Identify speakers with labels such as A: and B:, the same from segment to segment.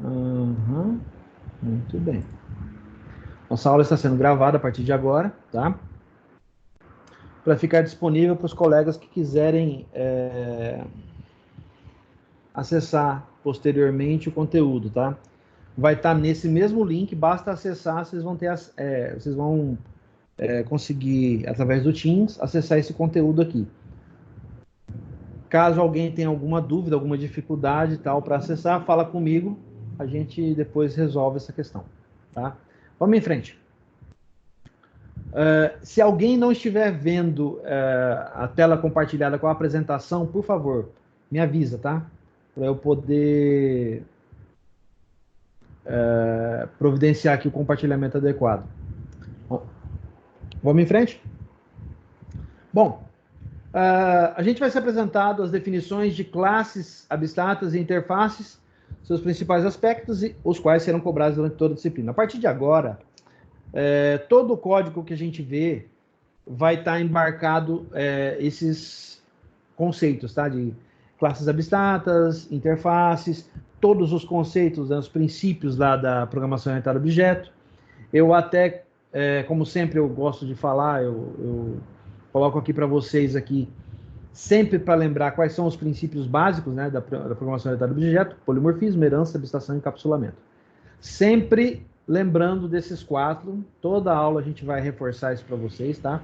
A: Uhum. Muito bem. Nossa aula está sendo gravada a partir de agora, tá? Para ficar disponível para os colegas que quiserem acessar posteriormente o conteúdo, tá? Vai estar nesse mesmo link, basta acessar, vocês vão ter, vocês vão conseguir, através do Teams, acessar esse conteúdo aqui. Caso alguém tenha alguma dúvida, alguma dificuldade e tal para acessar, fala comigo, a gente depois resolve essa questão, tá? Vamos em frente. Se alguém não estiver vendo a tela compartilhada com a apresentação, por favor, me avisa, tá? Para eu poder providenciar aqui o compartilhamento adequado. Bom, vamos em frente? Bom, a gente vai ser apresentado as definições de classes abstratas e interfaces, seus principais aspectos, e os quais serão cobrados durante toda a disciplina. A partir de agora, todo o código que a gente vê vai estar embarcado esses conceitos, tá? De classes abstratas, interfaces, todos os conceitos, né, os princípios lá da programação orientada a objeto. Eu até, como sempre eu gosto de falar, eu coloco aqui para vocês aqui, sempre para lembrar quais são os princípios básicos, né, da programação orientada a objeto: polimorfismo, herança, abstração e encapsulamento. Sempre lembrando desses quatro, toda aula a gente vai reforçar isso para vocês, tá?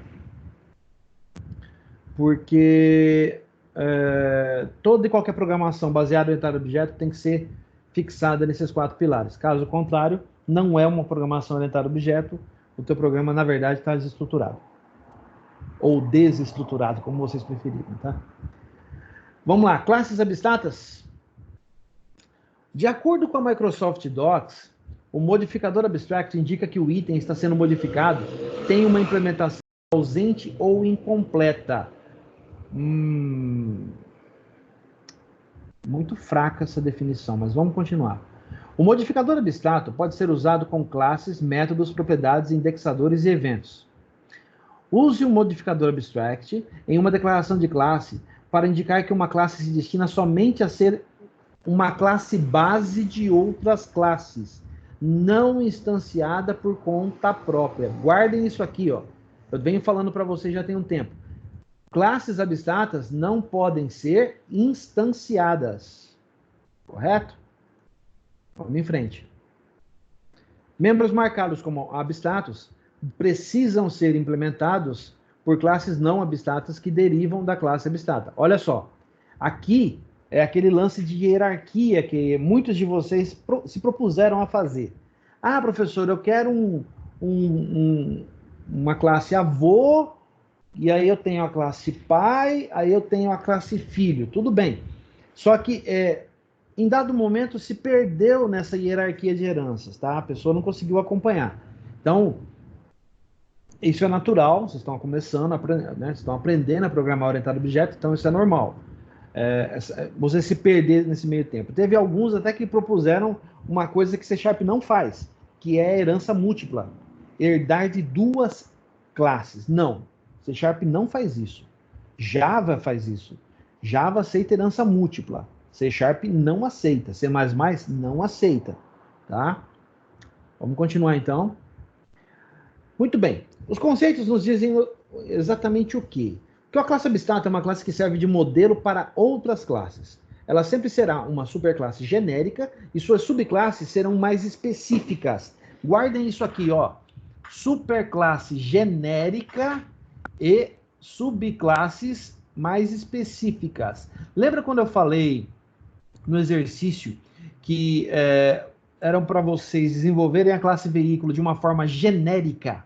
A: Porque toda e qualquer programação baseada em orientada a objeto tem que ser fixada nesses quatro pilares. Caso contrário, não é uma programação orientada a objeto, o teu programa, na verdade, está desestruturado. Ou desestruturado, como vocês preferirem, tá? Vamos lá, classes abstratas. De acordo com a Microsoft Docs, o modificador abstract indica que o item está sendo modificado tem uma implementação ausente ou incompleta. Muito fraca essa definição, mas vamos continuar. O modificador abstrato pode ser usado com classes, métodos, propriedades, indexadores e eventos. Use o modificador abstract em uma declaração de classe para indicar que uma classe se destina somente a ser uma classe base de outras classes, não instanciada por conta própria. Guardem isso aqui, ó. Eu venho falando para vocês já tem um tempo. Classes abstratas não podem ser instanciadas. Correto? Vamos em frente. Membros marcados como abstratos precisam ser implementados por classes não abstratas que derivam da classe abstrata. Olha só, aqui é aquele lance de hierarquia que muitos de vocês se propuseram a fazer. Ah, professor, eu quero uma classe avô, e aí eu tenho a classe pai, aí eu tenho a classe filho. Tudo bem. Só que em dado momento se perdeu nessa hierarquia de heranças, tá? A pessoa não conseguiu acompanhar. Então, isso é natural, vocês estão começando, né? Estão aprendendo a programar orientado a objeto, então isso é normal. Você se perder nesse meio tempo. Teve alguns até que propuseram uma coisa que C# não faz, que é herança múltipla. Herdar de duas classes. Não, C# não faz isso. Java faz isso. Java aceita herança múltipla. C# não aceita. C++ não aceita. Tá? Vamos continuar então. Muito bem. Os conceitos nos dizem exatamente o quê? Que a classe abstrata é uma classe que serve de modelo para outras classes. Ela sempre será uma superclasse genérica e suas subclasses serão mais específicas. Guardem isso aqui, ó. Superclasse genérica e subclasses mais específicas. Lembra quando eu falei no exercício que eram para vocês desenvolverem a classe veículo de uma forma genérica?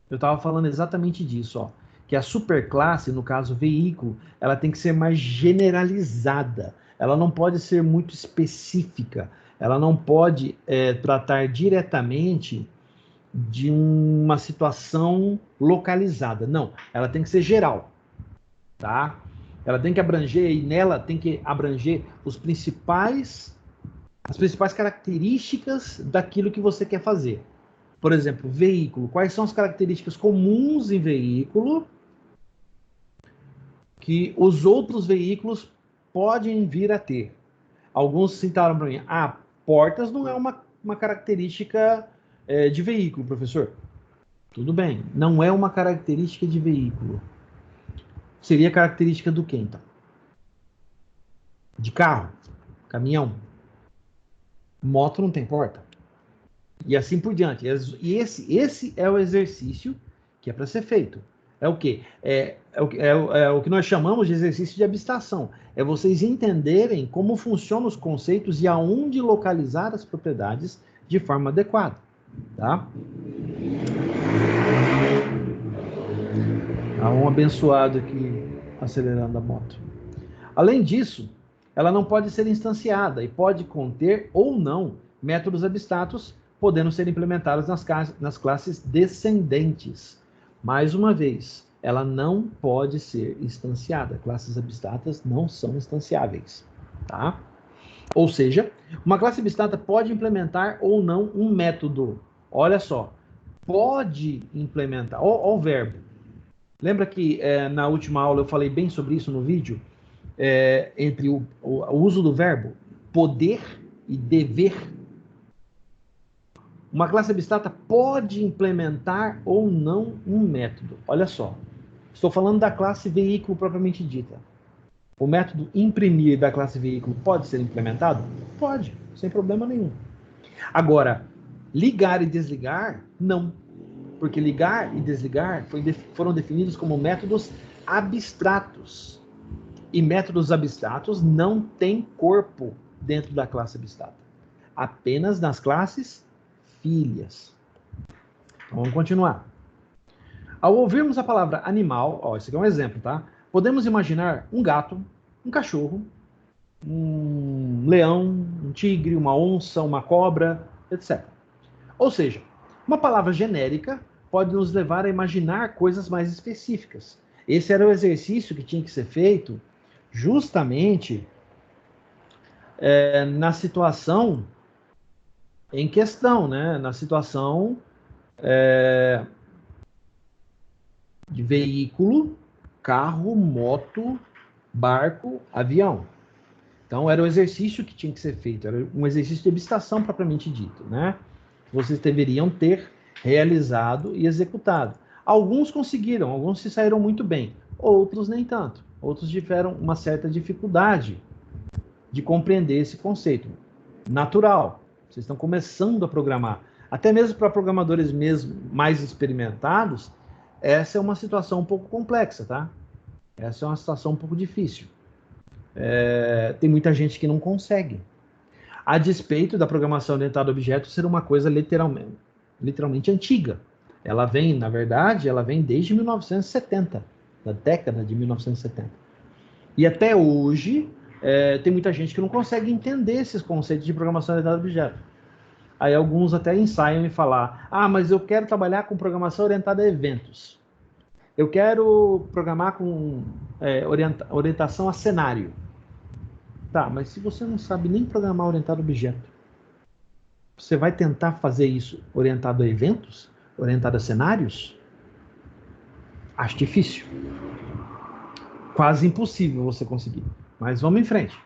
A: Eu estava falando exatamente disso, ó. Que a superclasse, no caso veículo, ela tem que ser mais generalizada. Ela não pode ser muito específica. Ela não pode tratar diretamente de uma situação localizada. Não, ela tem que ser geral, tá? Ela tem que abranger, e nela tem que abranger as principais características daquilo que você quer fazer. Por exemplo, veículo. Quais são as características comuns em veículo que os outros veículos podem vir a ter? Alguns citaram para mim, Portas não é uma característica de veículo, professor. Tudo bem, não é uma característica de veículo. Seria característica do quê, então? De carro, caminhão. Moto não tem porta. E assim por diante. E esse é o exercício que é para ser feito. É o quê? É o que nós chamamos de exercício de abstração. É vocês entenderem como funcionam os conceitos e aonde localizar as propriedades de forma adequada. Tá? Há um abençoado aqui acelerando a moto. Além disso, ela não pode ser instanciada e pode conter ou não métodos abstratos, podendo ser implementados nas classes descendentes. Mais uma vez, ela não pode ser instanciada. Classes abstratas não são instanciáveis. Tá? Ou seja, uma classe abstrata pode implementar ou não um método. Olha só, pode implementar. Olha o verbo. Lembra que na última aula eu falei bem sobre isso no vídeo? Entre o uso do verbo poder e dever. Uma classe abstrata pode implementar ou não um método. Olha só, estou falando da classe veículo propriamente dita. O método imprimir da classe veículo pode ser implementado? Pode, sem problema nenhum. Agora, ligar e desligar, não. Porque ligar e desligar foram definidos como métodos abstratos. E métodos abstratos não têm corpo dentro da classe abstrata. Apenas nas classes filhas. Então, vamos continuar. Ao ouvirmos a palavra animal, esse aqui é um exemplo, tá? Podemos imaginar um gato, um cachorro, um leão, um tigre, uma onça, uma cobra, etc. Ou seja, uma palavra genérica pode nos levar a imaginar coisas mais específicas. Esse era o exercício que tinha que ser feito justamente na situação em questão, né? Na situação de veículo, carro, moto, barco, avião. Então, era o exercício que tinha que ser feito, era um exercício de abstração propriamente dito, né? Vocês deveriam ter realizado e executado. Alguns conseguiram, alguns se saíram muito bem, outros nem tanto. Outros tiveram uma certa dificuldade de compreender esse conceito. Natural, vocês estão começando a programar. Até mesmo para programadores mesmo mais experimentados, essa é uma situação um pouco complexa, tá? Essa é uma situação um pouco difícil. Tem muita gente que não consegue. A despeito da programação orientada a objetos ser uma coisa literalmente antiga. Ela vem, na verdade, desde 1970, da década de 1970. E até hoje, tem muita gente que não consegue entender esses conceitos de programação orientada a objetos. Aí alguns até ensaiam em falar, mas eu quero trabalhar com programação orientada a eventos. Eu quero programar com orientação a cenário. Tá, mas se você não sabe nem programar orientado a objeto, você vai tentar fazer isso orientado a eventos? Orientado a cenários? Acho difícil. Quase impossível você conseguir. Mas vamos em frente.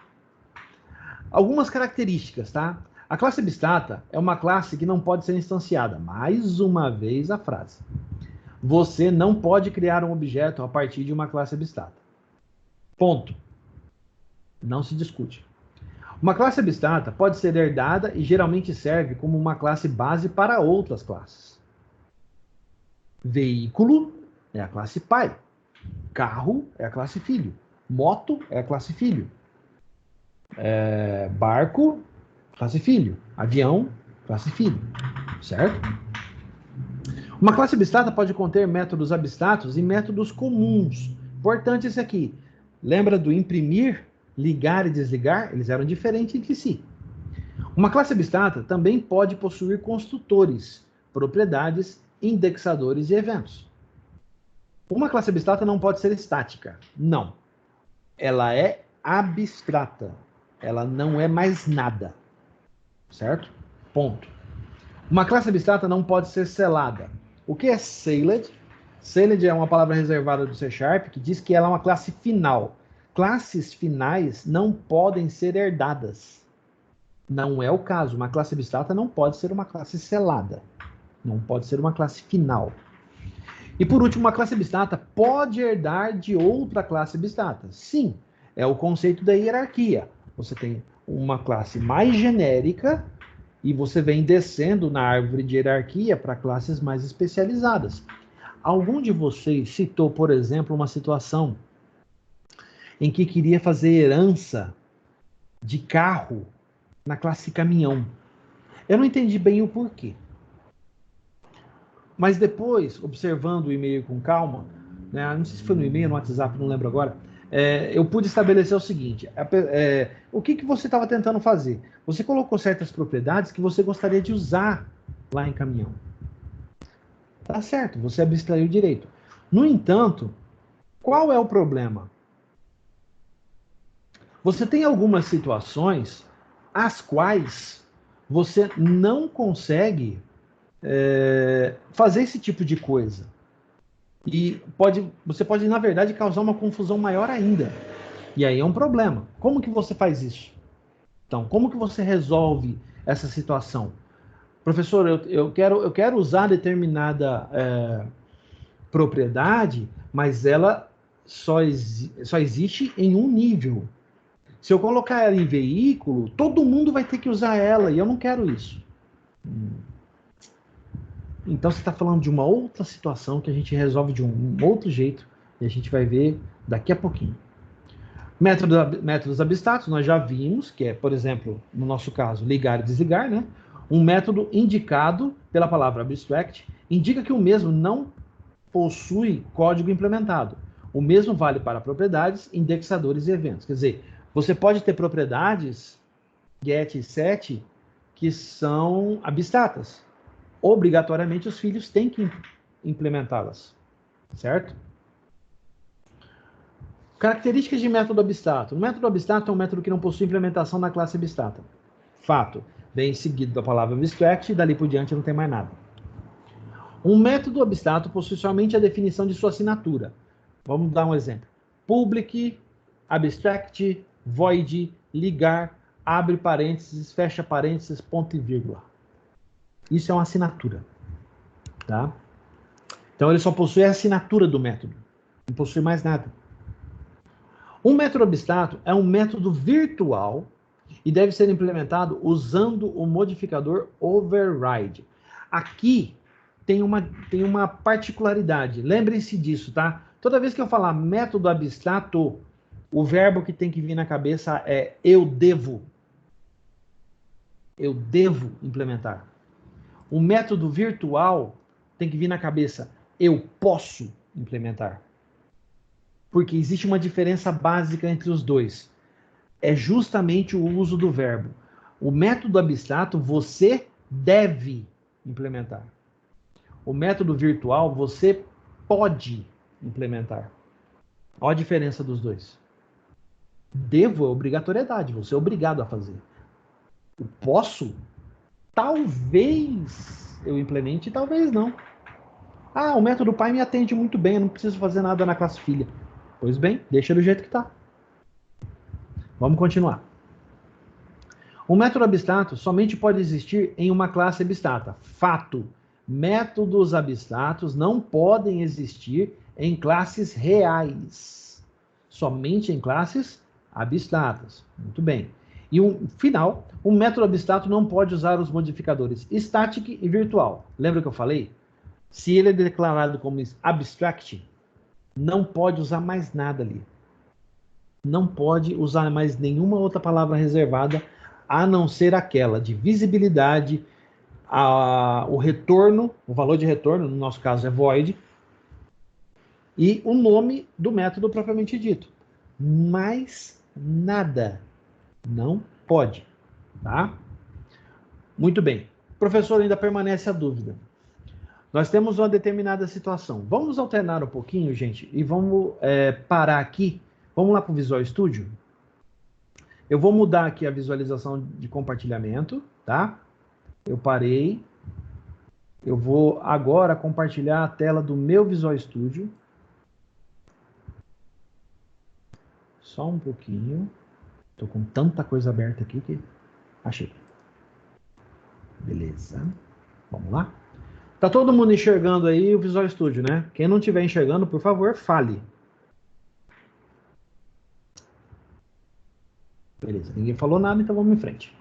A: Algumas características, tá? A classe abstrata é uma classe que não pode ser instanciada. Mais uma vez a frase. Você não pode criar um objeto a partir de uma classe abstrata. Ponto. Não se discute. Uma classe abstrata pode ser herdada e geralmente serve como uma classe base para outras classes. Veículo é a classe pai. Carro é a classe filho. Moto é a classe filho. Barco, classe filho. Avião, classe filho. Certo? Uma classe abstrata pode conter métodos abstratos e métodos comuns. Importante esse aqui. Lembra do imprimir, ligar e desligar? Eles eram diferentes entre si. Uma classe abstrata também pode possuir construtores, propriedades, indexadores e eventos. Uma classe abstrata não pode ser estática. Não. Ela é abstrata. Ela não é mais nada. Certo? Ponto. Uma classe abstrata não pode ser selada. O que é sealed? Sealed é uma palavra reservada do C# que diz que ela é uma classe final. Classes finais não podem ser herdadas. Não é o caso. Uma classe abstrata não pode ser uma classe selada. Não pode ser uma classe final. E por último, uma classe abstrata pode herdar de outra classe abstrata. Sim, é o conceito da hierarquia. Você tem uma classe mais genérica e você vem descendo na árvore de hierarquia para classes mais especializadas. Algum de vocês citou, por exemplo, uma situação em que queria fazer herança de carro na classe caminhão. Eu não entendi bem o porquê. Mas depois, observando o e-mail com calma, né, não sei se foi no e-mail, no WhatsApp, não lembro agora, eu pude estabelecer o seguinte: o que você estava tentando fazer? Você colocou certas propriedades que você gostaria de usar lá em caminhão. Tá certo, você abstraiu direito. No entanto, qual é o problema? Você tem algumas situações as quais você não consegue fazer esse tipo de coisa. E você pode, na verdade, causar uma confusão maior ainda. E aí é um problema. Como que você faz isso? Então, como que você resolve essa situação? Professor, eu quero usar determinada propriedade, mas ela só existe em um nível. Se eu colocar ela em veículo, todo mundo vai ter que usar ela, e eu não quero isso. Então você está falando de uma outra situação que a gente resolve de um outro jeito, e a gente vai ver daqui a pouquinho. Métodos abstratos, nós já vimos, que é, por exemplo, no nosso caso, ligar e desligar, né? Um método indicado pela palavra abstract indica que o mesmo não possui código implementado. O mesmo vale para propriedades, indexadores e eventos. Quer dizer, você pode ter propriedades get e set que são abstratas. Obrigatoriamente os filhos têm que implementá-las, certo? Características de método abstrato. O método abstrato é um método que não possui implementação na classe abstrata. Fato. Vem seguido da palavra abstract e dali por diante não tem mais nada. Um método abstrato possui somente a definição de sua assinatura. Vamos dar um exemplo. Public, abstract, void, ligar, abre parênteses, fecha parênteses, ponto e vírgula. Isso é uma assinatura. Tá? Então ele só possui a assinatura do método. Não possui mais nada. Um método abstrato é um método virtual e deve ser implementado usando o modificador override. Aqui tem uma particularidade. Lembrem-se disso, tá? Toda vez que eu falar método abstrato, o verbo que tem que vir na cabeça é eu devo. Eu devo implementar. O método virtual tem que vir na cabeça eu posso implementar. Porque existe uma diferença básica entre os dois. É justamente o uso do verbo. O método abstrato você deve implementar. O método virtual você pode implementar. Olha a diferença dos dois. Devo é obrigatoriedade, você é obrigado a fazer. O posso, talvez eu implemente, talvez não. Ah, o método pai me atende muito bem, eu não preciso fazer nada na classe filha. Pois bem, deixa do jeito que está. Vamos continuar. Um método abstrato somente pode existir em uma classe abstrata. Fato. Métodos abstratos não podem existir em classes reais. Somente em classes abstratas. Muito bem. E final, um método abstrato não pode usar os modificadores static e virtual. Lembra que eu falei? Se ele é declarado como abstract, não pode usar mais nada ali. Não pode usar mais nenhuma outra palavra reservada a não ser aquela de visibilidade, o retorno, o valor de retorno, no nosso caso é void, e o nome do método propriamente dito. Mais nada. Não pode. Tá? Muito bem. Professor, ainda permanece a dúvida. Nós temos uma determinada situação. Vamos alternar um pouquinho, gente, e vamos parar aqui. Vamos lá para o Visual Studio. Eu vou mudar aqui a visualização de compartilhamento, tá? Eu parei. Eu vou agora compartilhar a tela do meu Visual Studio. Só um pouquinho. Estou com tanta coisa aberta aqui que Achei. Beleza. Vamos lá. Tá todo mundo enxergando aí o Visual Studio, né? Quem não estiver enxergando, por favor, fale. Beleza, ninguém falou nada, então vamos em frente.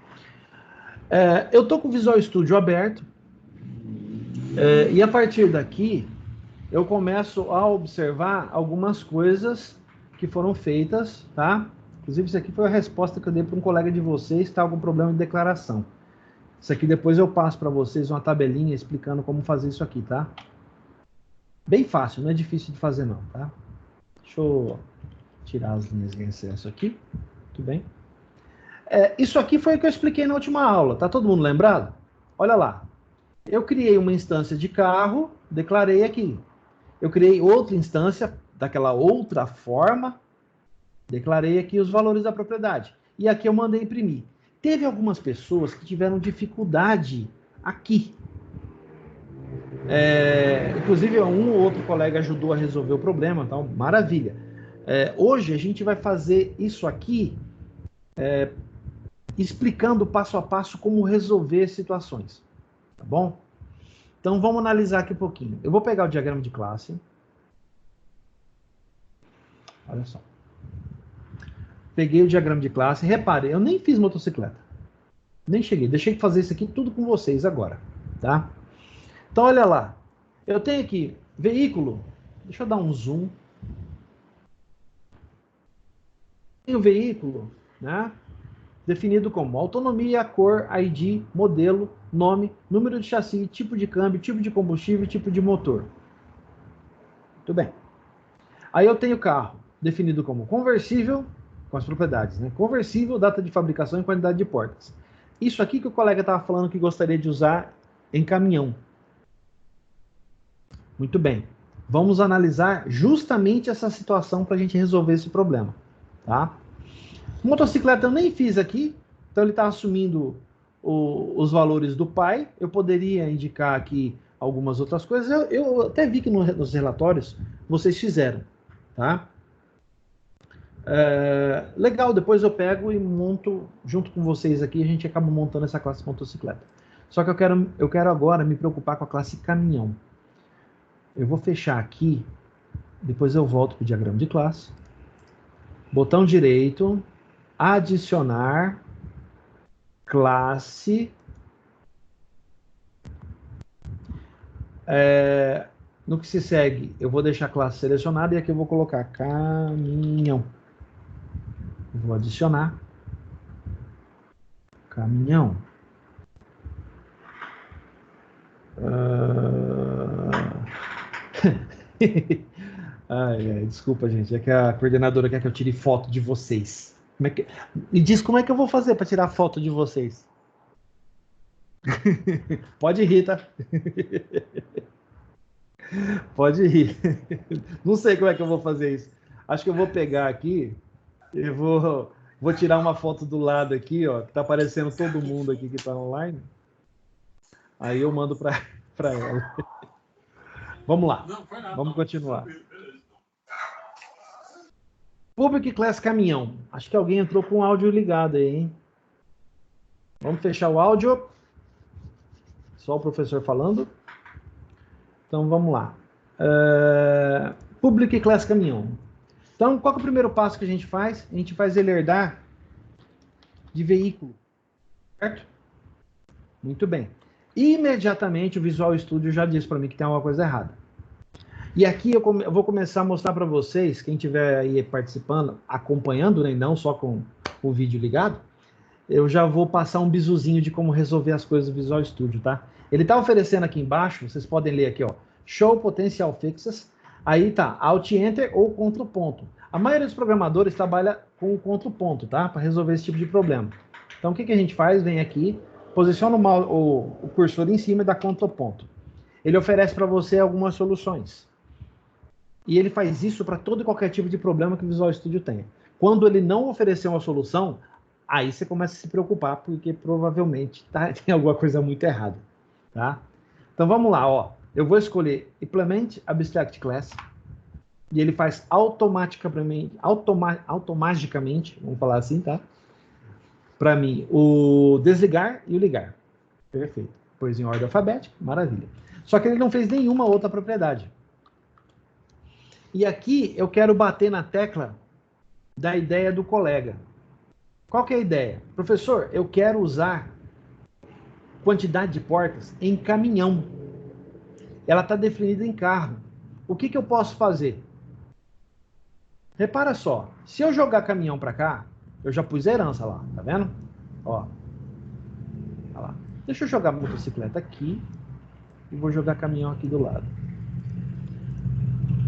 A: Eu tô com o Visual Studio aberto. E a partir daqui, eu começo a observar algumas coisas que foram feitas, tá? Inclusive, isso aqui foi a resposta que eu dei para um colega de vocês que está com problema de declaração. Isso aqui depois eu passo para vocês uma tabelinha explicando como fazer isso aqui, tá? Bem fácil, não é difícil de fazer não, tá? Deixa eu tirar as linhas de excesso aqui. Tudo bem? Isso aqui foi o que eu expliquei na última aula. Tá todo mundo lembrado? Olha lá. Eu criei uma instância de carro, declarei aqui. Eu criei outra instância daquela outra forma, declarei aqui os valores da propriedade. E aqui eu mandei imprimir. Teve algumas pessoas que tiveram dificuldade aqui. Inclusive, um ou outro colega ajudou a resolver o problema, então, maravilha. Hoje a gente vai fazer isso aqui explicando passo a passo como resolver situações. Tá bom? Então, vamos analisar aqui um pouquinho. Eu vou pegar o diagrama de classe. Olha só. Peguei o diagrama de classe. Repare, eu nem fiz motocicleta. Nem cheguei. Deixei de fazer isso aqui tudo com vocês agora. Tá? Então, olha lá. Eu tenho aqui veículo. Deixa eu dar um zoom. Tenho veículo, né? Definido como autonomia, cor, ID, modelo, nome, número de chassi, tipo de câmbio, tipo de combustível, tipo de motor. Muito bem. Aí eu tenho carro definido como conversível, com as propriedades, né? Conversível, data de fabricação e quantidade de portas. Isso aqui que o colega estava falando que gostaria de usar em caminhão. Muito bem. Vamos analisar justamente essa situação para a gente resolver esse problema. Tá? Motocicleta eu nem fiz aqui, então ele está assumindo os valores do pai. Eu poderia indicar aqui algumas outras coisas. Eu até vi que nos relatórios vocês fizeram. Tá? Legal, depois eu pego e monto junto com vocês aqui, a gente acaba montando essa classe motocicleta. Só que eu quero agora me preocupar com a classe caminhão. Eu vou fechar aqui, depois eu volto para o diagrama de classe. Botão direito, adicionar, classe. No que se segue, eu vou deixar a classe selecionada e aqui eu vou colocar caminhão. Eu vou adicionar caminhão. Desculpa, gente, é que a coordenadora quer que eu tire foto de vocês. Me diz como é que eu vou fazer para tirar foto de vocês. Pode rir, tá? Pode rir. Não sei como é que eu vou fazer isso. Acho que eu vou pegar aqui e vou tirar uma foto do lado aqui, ó, que tá aparecendo todo mundo aqui que tá online. Aí eu mando para ela. Vamos lá. Vamos continuar. Public Class Caminhão. Acho que alguém entrou com o áudio ligado aí, hein? Vamos fechar o áudio. Só o professor falando. Então, vamos lá. Public Class Caminhão. Então, qual que é o primeiro passo que a gente faz? A gente faz ele herdar de veículo. Certo? Muito bem. Imediatamente, o Visual Studio já disse para mim que tem alguma coisa errada. E aqui eu vou começar a mostrar para vocês, quem estiver aí participando, acompanhando, né, não só com o vídeo ligado, eu já vou passar um bisuzinho de como resolver as coisas do Visual Studio, tá? Ele está oferecendo aqui embaixo, vocês podem ler aqui, ó, Show Potential Fixes, aí tá, Alt Enter ou Ctrl ponto. A maioria dos programadores trabalha com o Ctrl ponto, tá? Para resolver esse tipo de problema. Então o que a gente faz? Vem aqui, posiciona o cursor em cima e dá Ctrl ponto. Ele oferece para você algumas soluções. E ele faz isso para todo e qualquer tipo de problema que o Visual Studio tenha. Quando ele não oferecer uma solução, aí você começa a se preocupar, porque provavelmente tem alguma coisa muito errada. Tá? Então vamos lá, ó. Eu vou escolher Implement Abstract Class, e ele faz automaticamente, vamos falar assim, tá? para mim o desligar e o ligar. Perfeito. Pôs em ordem alfabética, maravilha. Só que ele não fez nenhuma outra propriedade. E aqui eu quero bater na tecla da ideia do colega. Qual que é a ideia? Professor, eu quero usar quantidade de portas em caminhão. Ela está definida em carro. O que eu posso fazer? Repara só, se eu jogar caminhão para cá, eu já pus herança lá, tá vendo? Ó, olha lá. Deixa eu jogar motocicleta aqui e vou jogar caminhão aqui do lado.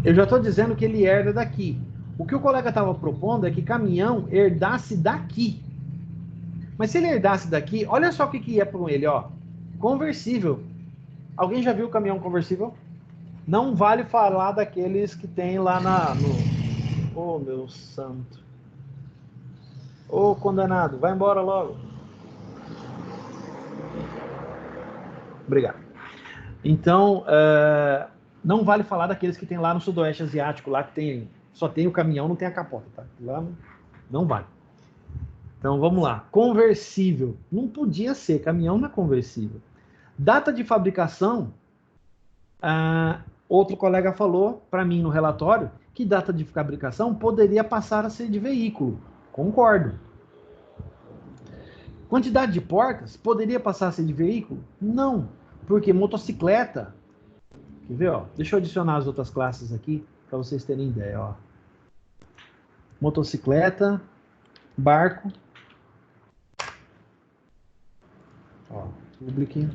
A: Eu já estou dizendo que ele herda daqui. O que o colega estava propondo é que caminhão herdasse daqui. Mas se ele herdasse daqui, olha só o que é com ele, ó. Conversível. Alguém já viu o caminhão conversível? Não vale falar daqueles que tem lá no... Oh, meu santo. Ô, condenado, vai embora logo. Obrigado. Então, não vale falar daqueles que tem lá no Sudoeste Asiático, lá que só tem o caminhão, não tem a capota, tá? Lá não vale. Então, vamos lá. Conversível. Não podia ser, caminhão não é conversível. Data de fabricação, outro colega falou para mim no relatório que data de fabricação poderia passar a ser de veículo. Concordo. Quantidade de portas poderia passar a ser de veículo? Não, porque motocicleta... Quer ver? Ó? Deixa eu adicionar as outras classes aqui para vocês terem ideia. Ó. Motocicleta, barco, ó, public,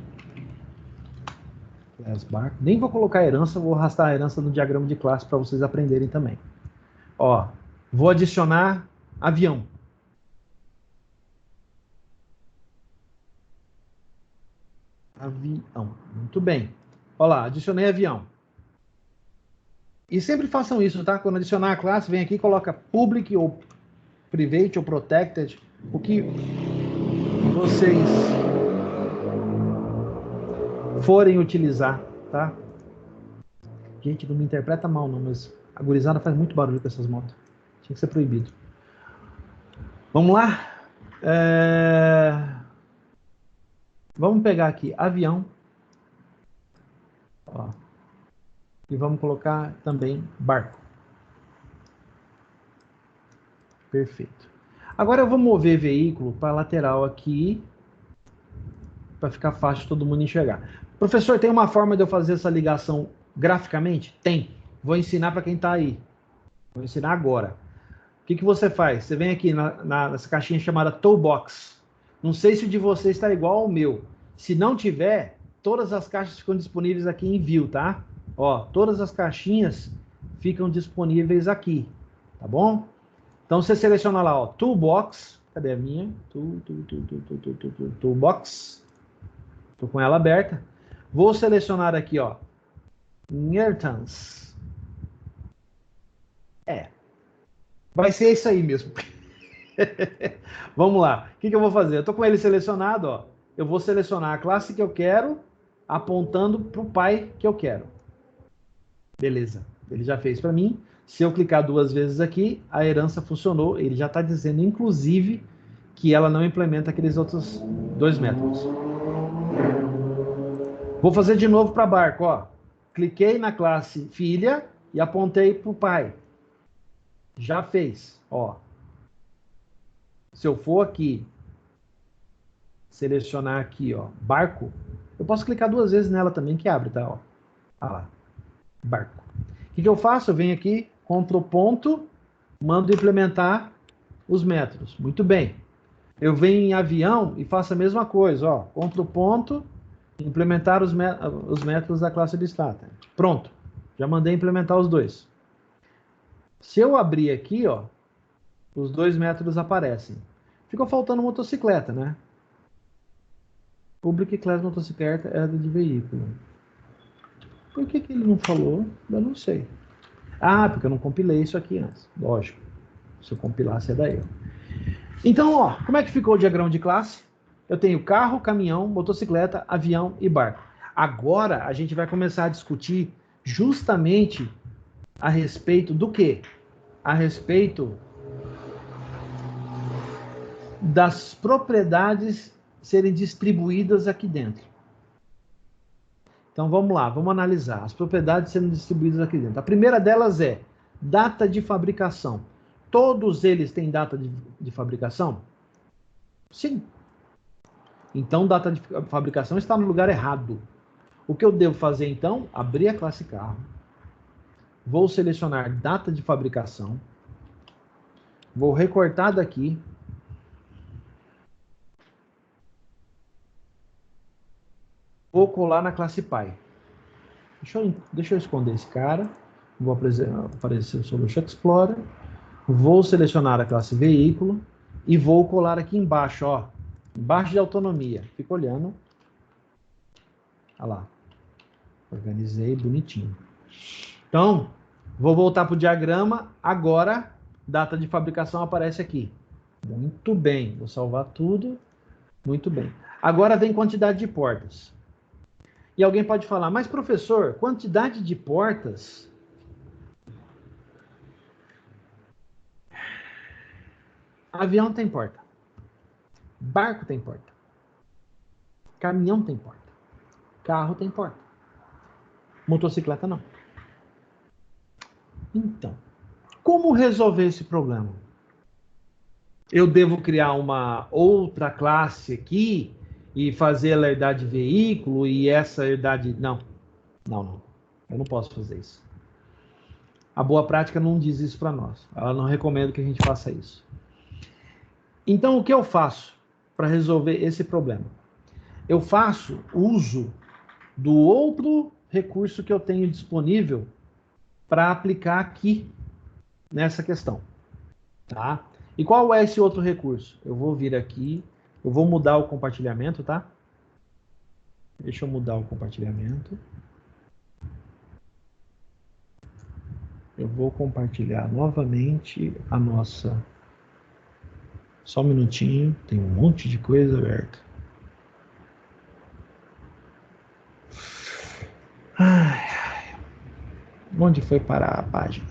A: class barco. Nem vou colocar a herança, vou arrastar a herança no diagrama de classe para vocês aprenderem também. Ó, vou adicionar avião. Avião, muito bem. Olha lá, adicionei avião. E sempre façam isso, tá? Quando adicionar a classe, vem aqui e coloca public ou private ou protected, o que vocês forem utilizar, tá? Gente, não me interpreta mal não, mas a gurizada faz muito barulho com essas motos. Tinha que ser proibido. Vamos lá? Vamos pegar aqui avião. Ó. E vamos colocar também barco. Perfeito. Agora eu vou mover veículo para a lateral aqui, para ficar fácil todo mundo enxergar. Professor, tem uma forma de eu fazer essa ligação graficamente? Tem. Vou ensinar para quem está aí. Vou ensinar agora. O que você faz? Você vem aqui nessa caixinha chamada Toolbox. Não sei se o de vocês está igual ao meu. Se não tiver, todas as caixas ficam disponíveis aqui em View, tá? Ó, todas as caixinhas ficam disponíveis aqui, tá bom? Então você seleciona lá, ó, Toolbox. Cadê a minha? Toolbox. Tô com ela aberta. Vou selecionar aqui, ó, Inheritance. Vai ser isso aí mesmo. Vamos lá. O que eu vou fazer? Eu tô com ele selecionado, ó. Eu vou selecionar a classe que eu quero, apontando para o pai que eu quero. Beleza. Ele já fez para mim. Se eu clicar 2 vezes aqui, a herança funcionou. Ele já está dizendo, inclusive, que ela não implementa aqueles outros 2 métodos. Vou fazer de novo para barco, ó. Cliquei na classe filha e apontei para o pai. Já fez, ó. Se eu for aqui, selecionar aqui, ó, barco, eu posso clicar 2 vezes nela também que abre, tá? Ó. Ah lá, barco. O que eu faço? Eu venho aqui, Ctrl ponto, mando implementar os métodos. Muito bem. Eu venho em avião e faço a mesma coisa, ó. Ctrl ponto, implementar os métodos da classe Abstrata. Pronto. Já mandei implementar os 2. Se eu abrir aqui, ó, os 2 métodos aparecem. Ficou faltando motocicleta, né? Public class motocicleta é de veículo. Por que ele não falou? Eu não sei. Ah, porque eu não compilei isso aqui antes. Lógico. Se eu compilasse é daí. Então, ó, como é que ficou o diagrama de classe? Eu tenho carro, caminhão, motocicleta, avião e barco. Agora a gente vai começar a discutir justamente a respeito do quê? A respeito das propriedades serem distribuídas aqui dentro. Então vamos lá, vamos analisar as propriedades sendo distribuídas aqui dentro. A primeira delas é data de fabricação. Todos eles têm data de fabricação? Sim. Então data de fabricação está no lugar errado. O que eu devo fazer então? Abrir a classe carro. Vou selecionar data de fabricação. Vou recortar daqui. Vou colar na classe Pi. Deixa eu esconder esse cara. Vou aparecer o Solution Explorer. Vou selecionar a classe veículo. E vou colar aqui embaixo, ó. Embaixo de autonomia. Fica olhando. Olha lá. Organizei bonitinho. Então, vou voltar para o diagrama. Agora, data de fabricação aparece aqui. Muito bem. Vou salvar tudo. Muito bem. Agora vem quantidade de portas. E alguém pode falar, mas professor, quantidade de portas... Avião tem porta. Barco tem porta. Caminhão tem porta. Carro tem porta. Motocicleta não. Então, como resolver esse problema? Eu devo criar uma outra classe aqui e fazer ela herdar de veículo e essa herdar de... Não. Eu não posso fazer isso. A boa prática não diz isso para nós. Ela não recomenda que a gente faça isso. Então, o que eu faço para resolver esse problema? Eu faço uso do outro recurso que eu tenho disponível para aplicar aqui nessa questão. Tá? E qual é esse outro recurso? Eu vou vir aqui, eu vou mudar o compartilhamento, tá? Deixa eu mudar o compartilhamento. Eu vou compartilhar novamente a nossa... Só um minutinho, tem um monte de coisa aberta. Ai. Onde foi parar a página?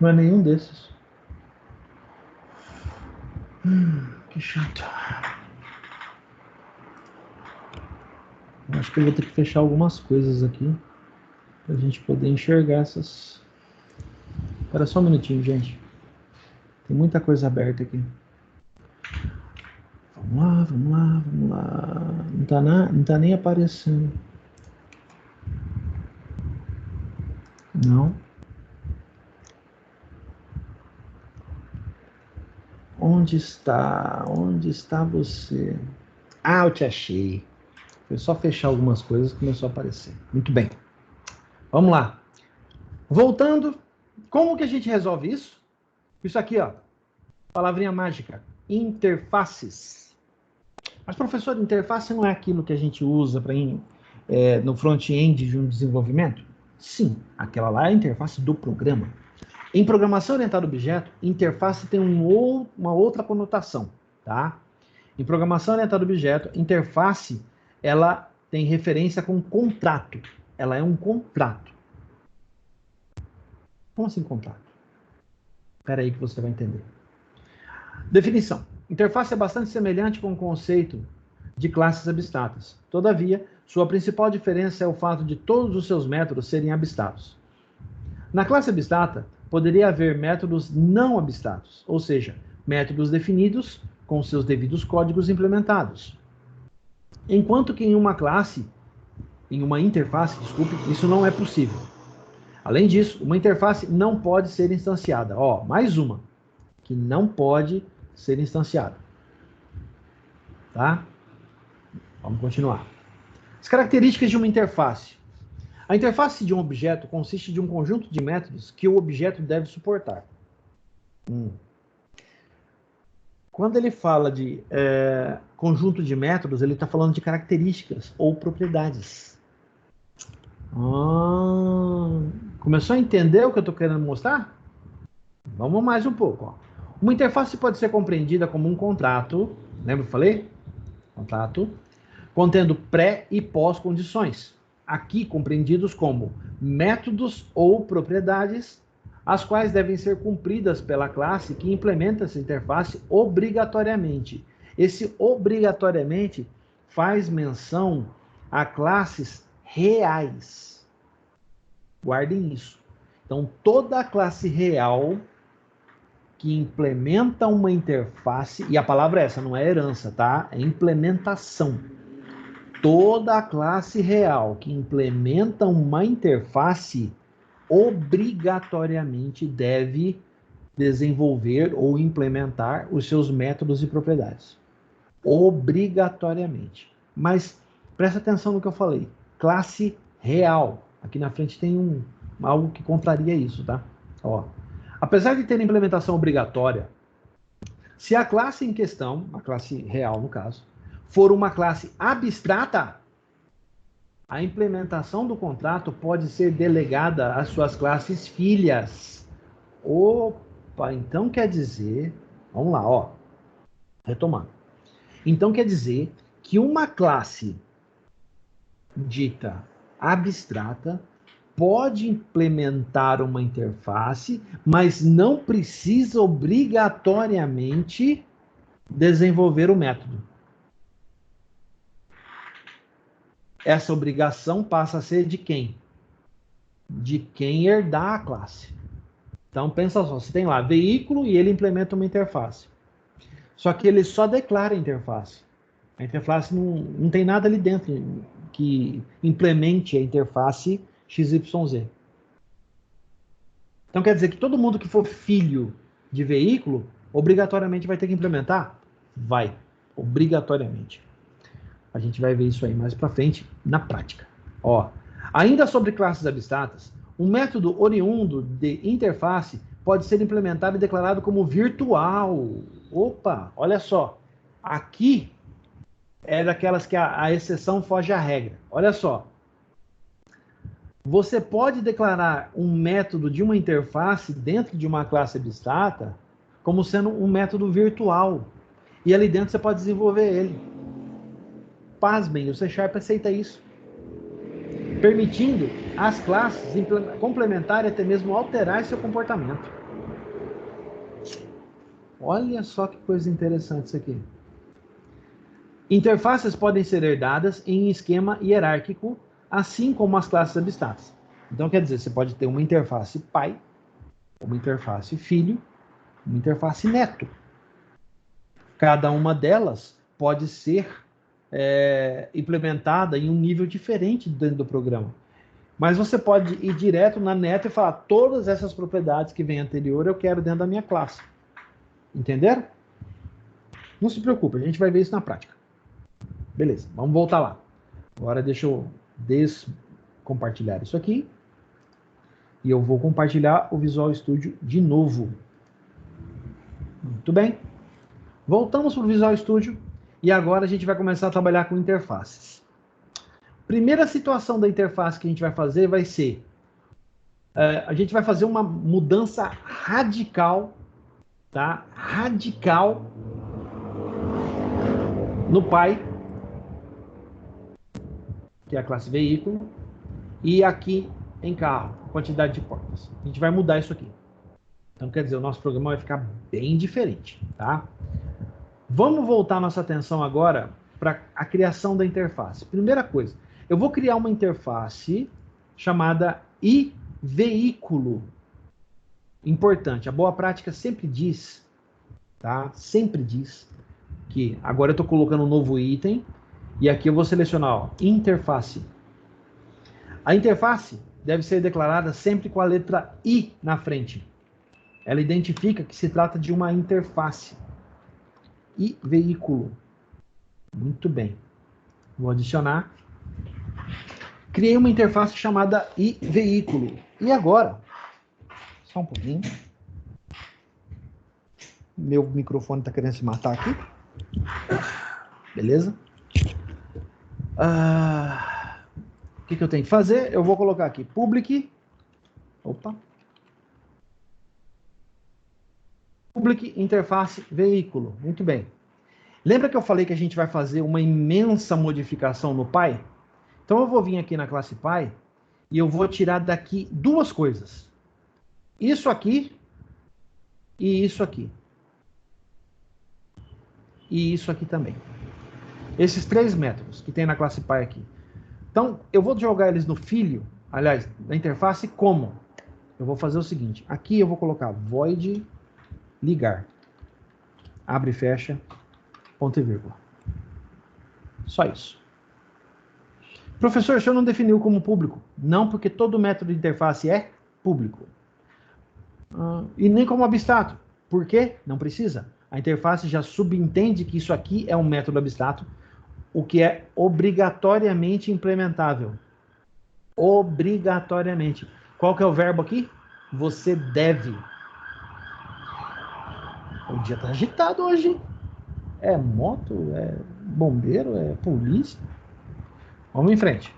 A: Não é nenhum desses. Que chato. Acho que eu vou ter que fechar algumas coisas aqui para a gente poder enxergar essas. Espera só um minutinho, gente. Tem muita coisa aberta aqui. Vamos lá. Não tá nem aparecendo. Não. Onde está? Onde está você? Ah, eu te achei. Foi só fechar algumas coisas que começou a aparecer. Muito bem. Vamos lá. Voltando, como que a gente resolve isso? Isso aqui, ó. Palavrinha mágica. Interfaces. Mas, professor, interface não é aquilo que a gente usa para no front-end de um desenvolvimento? Sim, aquela lá é a interface do programa. Em programação orientada a objeto, interface tem uma outra conotação, tá? Em programação orientada a objeto, interface, ela tem referência com contrato. Ela é um contrato. Como assim contrato? Espera aí que você vai entender. Definição. Interface é bastante semelhante com o conceito de classes abstratas. Todavia, sua principal diferença é o fato de todos os seus métodos serem abstratos. Na classe abstrata, poderia haver métodos não abstratos, ou seja, métodos definidos com seus devidos códigos implementados. Enquanto que em uma interface, isso não é possível. Além disso, uma interface não pode ser instanciada. Ó, mais uma, que não pode ser instanciada. Tá? Vamos continuar. As características de uma interface. A interface de um objeto consiste de um conjunto de métodos que o objeto deve suportar. Quando ele fala de conjunto de métodos, ele está falando de características ou propriedades. Começou a entender o que eu estou querendo mostrar? Vamos mais um pouco. Ó. Uma interface pode ser compreendida como um contrato. Lembra que eu falei? Contrato. contendo pré e pós-condições, aqui compreendidos como métodos ou propriedades, as quais devem ser cumpridas pela classe que implementa essa interface obrigatoriamente. Esse obrigatoriamente faz menção a classes reais. Guardem isso. Então, toda a classe real que implementa uma interface, e a palavra é essa, não é herança, tá? É implementação. Toda a classe real que implementa uma interface obrigatoriamente deve desenvolver ou implementar os seus métodos e propriedades. Obrigatoriamente. Mas presta atenção no que eu falei. Classe real. Aqui na frente tem algo que contraria isso, tá? Ó. Apesar de ter implementação obrigatória, se a classe em questão, a classe real no caso, for uma classe abstrata, a implementação do contrato pode ser delegada às suas classes filhas. Opa, então quer dizer, vamos lá, ó, retomando. Então quer dizer que uma classe dita abstrata pode implementar uma interface, mas não precisa obrigatoriamente desenvolver o método. Essa obrigação passa a ser de quem? De quem herdar a classe. Então pensa só, você tem lá veículo e ele implementa uma interface. Só que ele só declara a interface. A interface não tem nada ali dentro que implemente a interface XYZ. Então quer dizer que todo mundo que for filho de veículo, obrigatoriamente vai ter que implementar? Vai, obrigatoriamente. A gente vai ver isso aí mais para frente na prática. Ó, ainda sobre classes abstratas, um método oriundo de interface pode ser implementado e declarado como virtual. Opa, olha só. Aqui é daquelas que a exceção foge à regra. Olha só. Você pode declarar um método de uma interface dentro de uma classe abstrata como sendo um método virtual. E ali dentro você pode desenvolver ele. Pasmem, o C# aceita isso. Permitindo às classes complementarem até mesmo alterar seu comportamento. Olha só que coisa interessante isso aqui. Interfaces podem ser herdadas em esquema hierárquico, assim como as classes abstratas. Então, quer dizer, você pode ter uma interface pai, uma interface filho, uma interface neto. Cada uma delas pode ser implementada em um nível diferente dentro do programa. Mas você pode ir direto na neto e falar todas essas propriedades que vêm anterior eu quero dentro da minha classe. Entenderam? Não se preocupe, a gente vai ver isso na prática. Beleza, vamos voltar lá. Agora deixa eu descompartilhar isso aqui. E eu vou compartilhar o Visual Studio de novo. Muito bem. Voltamos para o Visual Studio. E agora a gente vai começar a trabalhar com interfaces. Primeira situação da interface que a gente vai fazer vai ser... a gente vai fazer uma mudança radical, tá? Radical no pai, que é a classe veículo, e aqui em carro, quantidade de portas. A gente vai mudar isso aqui. Então, quer dizer, o nosso programa vai ficar bem diferente, tá? Vamos voltar nossa atenção agora para a criação da interface. Primeira coisa, eu vou criar uma interface chamada iVeículo. Importante, a boa prática sempre diz, tá? Sempre diz que agora eu estou colocando um novo item e aqui eu vou selecionar, ó, interface. A interface deve ser declarada sempre com a letra I na frente. Ela identifica que se trata de uma interface. iVeículo. Muito bem. Vou adicionar. Criei uma interface chamada iVeículo. E agora, só um pouquinho. Meu microfone está querendo se matar aqui. Beleza? O que eu tenho que fazer? Eu vou colocar aqui public. Opa. Public interface veículo. Muito bem. Lembra que eu falei que a gente vai fazer uma imensa modificação no Pi? Então eu vou vir aqui na classe Pi e eu vou tirar daqui duas coisas. Isso aqui e isso aqui. E isso aqui também. Esses três métodos que tem na classe Pi aqui. Então, eu vou jogar eles no filho, aliás, na interface como? Eu vou fazer o seguinte, aqui eu vou colocar void ligar. Abre e fecha, ponto e vírgula. Só isso. Professor, o senhor não definiu como público? Não, porque todo método de interface é público. E nem como abstrato. Por quê? Não precisa. A interface já subentende que isso aqui é um método abstrato, o que é obrigatoriamente implementável. Obrigatoriamente. Qual que é o verbo aqui? Você deve. O dia tá agitado hoje. É moto, é bombeiro, é polícia. Vamos em frente.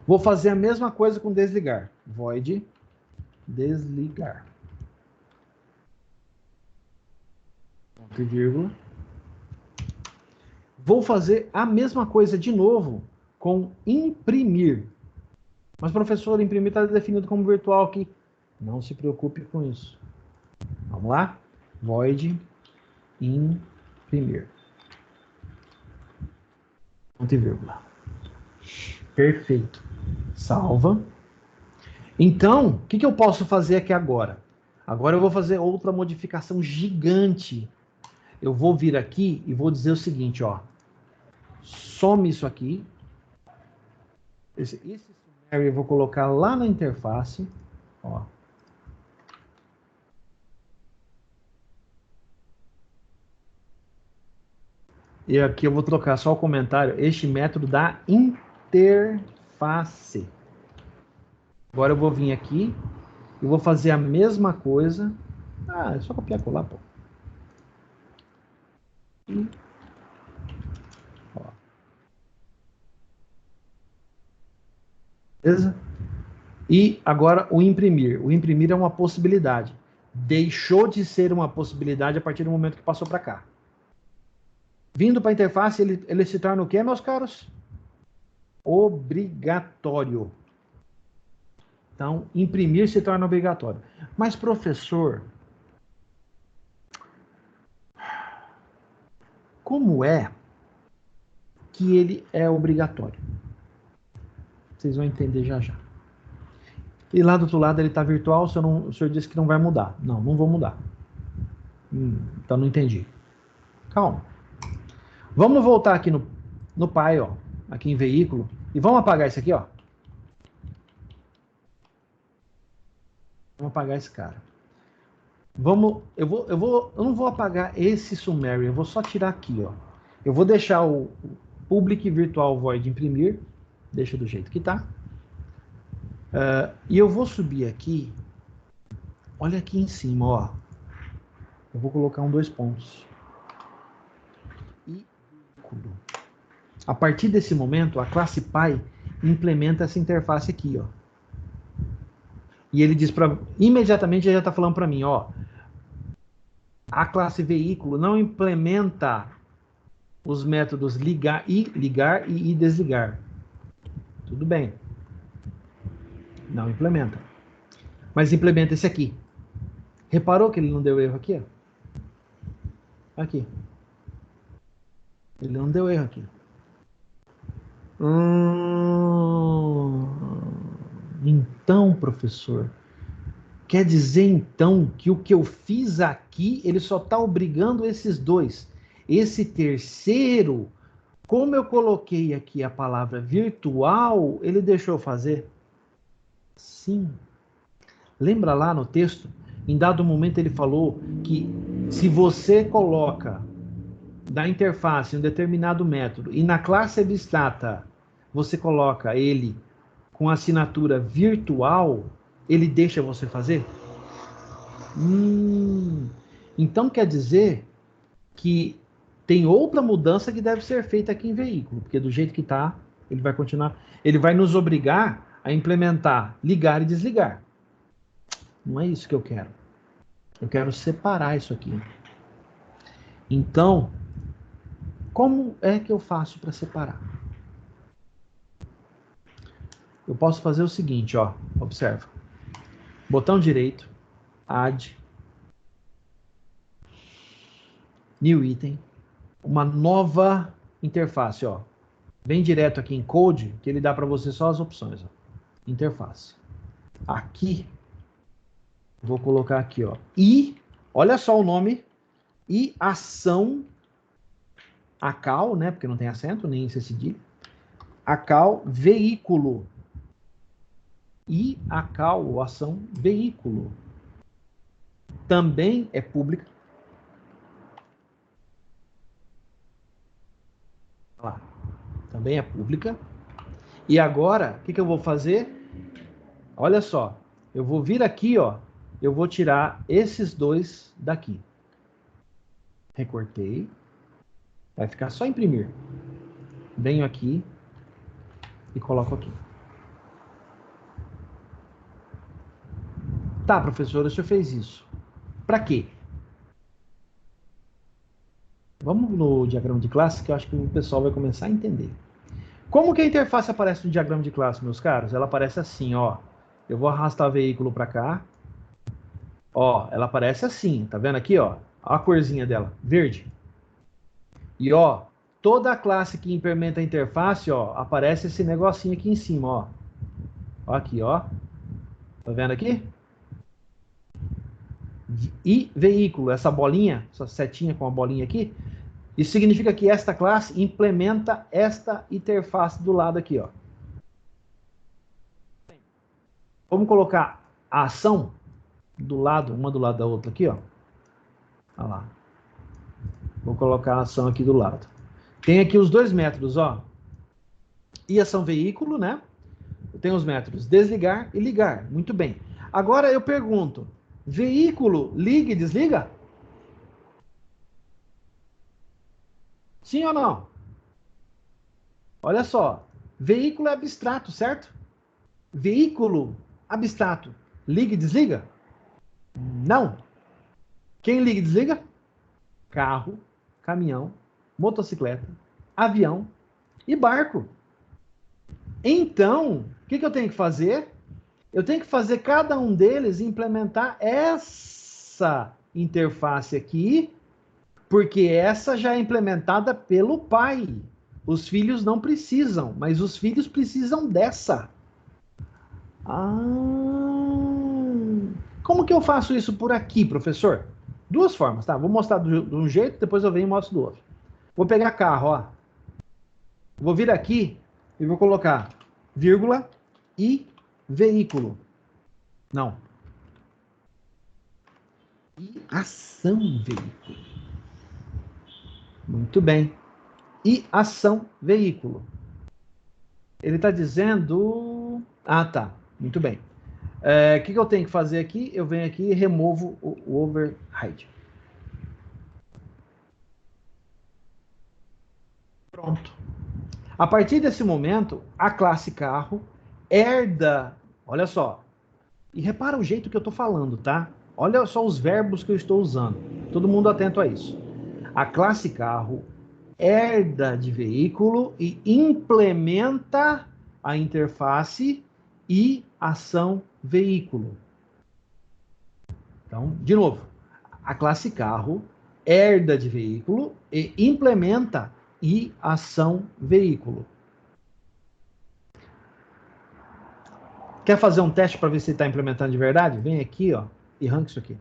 A: Vou fazer a mesma coisa com desligar. Void desligar. Ponto e vírgula. Vou fazer a mesma coisa de novo com imprimir. Mas, professor, imprimir está definido como virtual aqui. Não se preocupe com isso. Vamos lá? Void imprimir. Ponto e vírgula. Perfeito. Salva. Então, o que eu posso fazer aqui agora? Agora eu vou fazer outra modificação gigante. Eu vou vir aqui e vou dizer o seguinte, ó. Some isso aqui. Esse sumário eu vou colocar lá na interface. Ó. E aqui eu vou trocar só o comentário. Este método da interface. Agora eu vou vir aqui e vou fazer a mesma coisa. Ah, é só copiar e colar, pô. Ó. Beleza? E agora o imprimir. O imprimir é uma possibilidade. Deixou de ser uma possibilidade a partir do momento que passou para cá. Vindo para a interface, ele se torna o quê, meus caros? Obrigatório. Então, imprimir se torna obrigatório. Mas, professor, como é que ele é obrigatório? Vocês vão entender já já. E lá do outro lado ele está virtual, o senhor disse que não vai mudar. Não, não vou mudar. Então não entendi. Calma. Vamos voltar aqui no Pi, ó, aqui em veículo, e vamos apagar isso aqui, ó. Vamos apagar esse cara. Eu não vou apagar esse summary, eu vou só tirar aqui, ó. Eu vou deixar o public virtual void imprimir, deixa do jeito que tá. E eu vou subir aqui, olha aqui em cima, ó. Eu vou colocar dois pontos. E a partir desse momento, a classe Pi implementa essa interface aqui, ó. E ele diz para imediatamente já está falando para mim, ó, a classe veículo não implementa os métodos ligar e desligar. Tudo bem. Não implementa. Mas implementa esse aqui. Reparou que ele não deu erro aqui? Ó? Aqui. Ele não deu erro aqui. Então, professor, quer dizer então que o que eu fiz aqui, ele só está obrigando esses dois. Esse terceiro, como eu coloquei aqui a palavra virtual, ele deixou eu fazer? Sim. Lembra lá no texto? Em dado momento ele falou que se você coloca da interface um determinado método e na classe abstrata você coloca ele com assinatura virtual, ele deixa você fazer? Então quer dizer que tem outra mudança que deve ser feita aqui em veículo, porque do jeito que está, ele vai continuar, ele vai nos obrigar a implementar ligar e desligar. Não é isso que eu quero. Eu quero separar isso aqui. Então, Como é que eu faço para separar? Eu posso fazer o seguinte, ó, observa. Botão direito, Add, New Item, uma nova interface, ó. Bem direto aqui em Code, que ele dá para você só as opções, ó. Interface. Aqui, vou colocar aqui, ó. E, olha só o nome, e ação, ACAL, né, porque não tem acento, nem cedilha. ACAL veículo. E ACAL, ou ação veículo. Também é pública. Lá. Também é pública. E agora, o que eu vou fazer? Olha só, eu vou vir aqui, ó, eu vou tirar esses dois daqui. Recortei. Vai ficar só imprimir. Venho aqui e coloco aqui. Tá, professor, o senhor fez isso. Para quê? Vamos no diagrama de classe, que eu acho que o pessoal vai começar a entender. Como que a interface aparece no diagrama de classe, meus caros? Ela aparece assim, ó. Eu vou arrastar o veículo para cá. Ó, ela aparece assim, tá vendo aqui, ó? Ó a corzinha dela, verde. E ó, toda a classe que implementa a interface, ó, aparece esse negocinho aqui em cima, ó. Ó aqui, ó. Tá vendo aqui? E veículo, essa bolinha, essa setinha com a bolinha aqui, isso significa que esta classe implementa esta interface do lado aqui, ó. Vamos colocar a ação do lado, uma do lado da outra aqui, ó. Olha lá. Vou colocar a ação aqui do lado. Tem aqui os dois métodos, ó. E ação veículo, né? Tem os métodos desligar e ligar. Muito bem. Agora eu pergunto, veículo liga e desliga? Sim ou não? Olha só, veículo é abstrato, certo? Veículo abstrato, liga e desliga? Não. Quem liga e desliga? Carro, caminhão, motocicleta, avião e barco. Então, o que eu tenho que fazer? Eu tenho que fazer cada um deles implementar essa interface aqui, porque essa já é implementada pelo pai. Os filhos não precisam, mas os filhos precisam dessa. Como que eu faço isso por aqui, professor? Duas formas, tá? Vou mostrar de um jeito, depois eu venho e mostro do outro. Vou pegar carro, ó. Vou vir aqui e vou colocar vírgula e veículo. Não. E ação veículo. Muito bem. E ação veículo. Ele está dizendo... Ah, tá. Muito bem. O que eu tenho que fazer aqui? Eu venho aqui e removo o override. Pronto. A partir desse momento, a classe carro herda... Olha só. E repara o jeito que eu estou falando, tá? Olha só os verbos que eu estou usando. Todo mundo atento a isso. A classe carro herda de veículo e implementa a interface e ação veículo. Então, de novo, a classe carro herda de veículo e implementa e ação veículo. Quer fazer um teste para ver se está implementando de verdade? Vem aqui, ó, e arranca isso aqui. O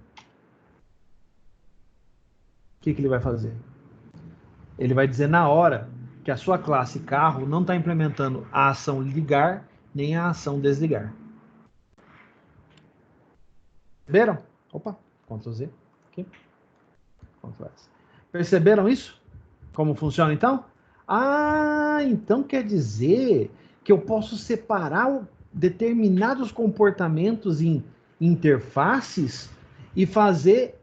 A: que ele vai fazer? Ele vai dizer na hora que a sua classe carro não está implementando a ação ligar nem a ação desligar. Perceberam? Opa, Ctrl Z. Aqui. Ctrl S. Perceberam isso? Como funciona então? Ah, então quer dizer que eu posso separar determinados comportamentos em interfaces e fazer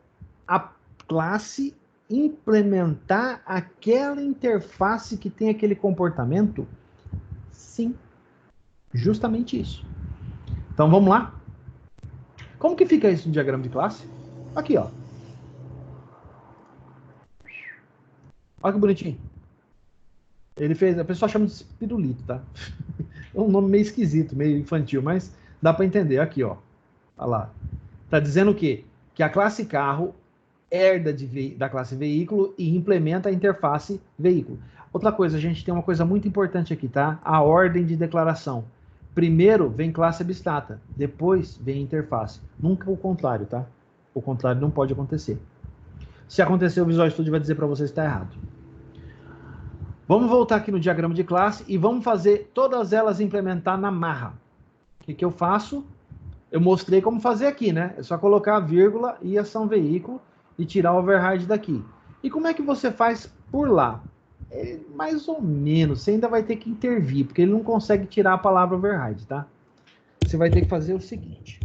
A: a classe implementar aquela interface que tem aquele comportamento? Sim, justamente isso. Então vamos lá? Como que fica isso no diagrama de classe? Aqui, ó. Olha que bonitinho. Ele fez, a pessoa chama de pirulito, tá? É um nome meio esquisito, meio infantil, mas dá para entender. Aqui, ó. Olha lá. Tá dizendo o quê? Que a classe carro herda da classe veículo e implementa a interface veículo. Outra coisa, a gente tem uma coisa muito importante aqui, tá? A ordem de declaração. Primeiro vem classe abstrata, depois vem interface. Nunca o contrário, tá? O contrário não pode acontecer. Se acontecer, o Visual Studio vai dizer para vocês que está errado. Vamos voltar aqui no diagrama de classe e vamos fazer todas elas implementar na marra. O que eu faço? Eu mostrei como fazer aqui, né? É só colocar a vírgula e ação veículo e tirar o override daqui. E como é que você faz por lá? É mais ou menos, você ainda vai ter que intervir, porque ele não consegue tirar a palavra override, tá? Você vai ter que fazer o seguinte.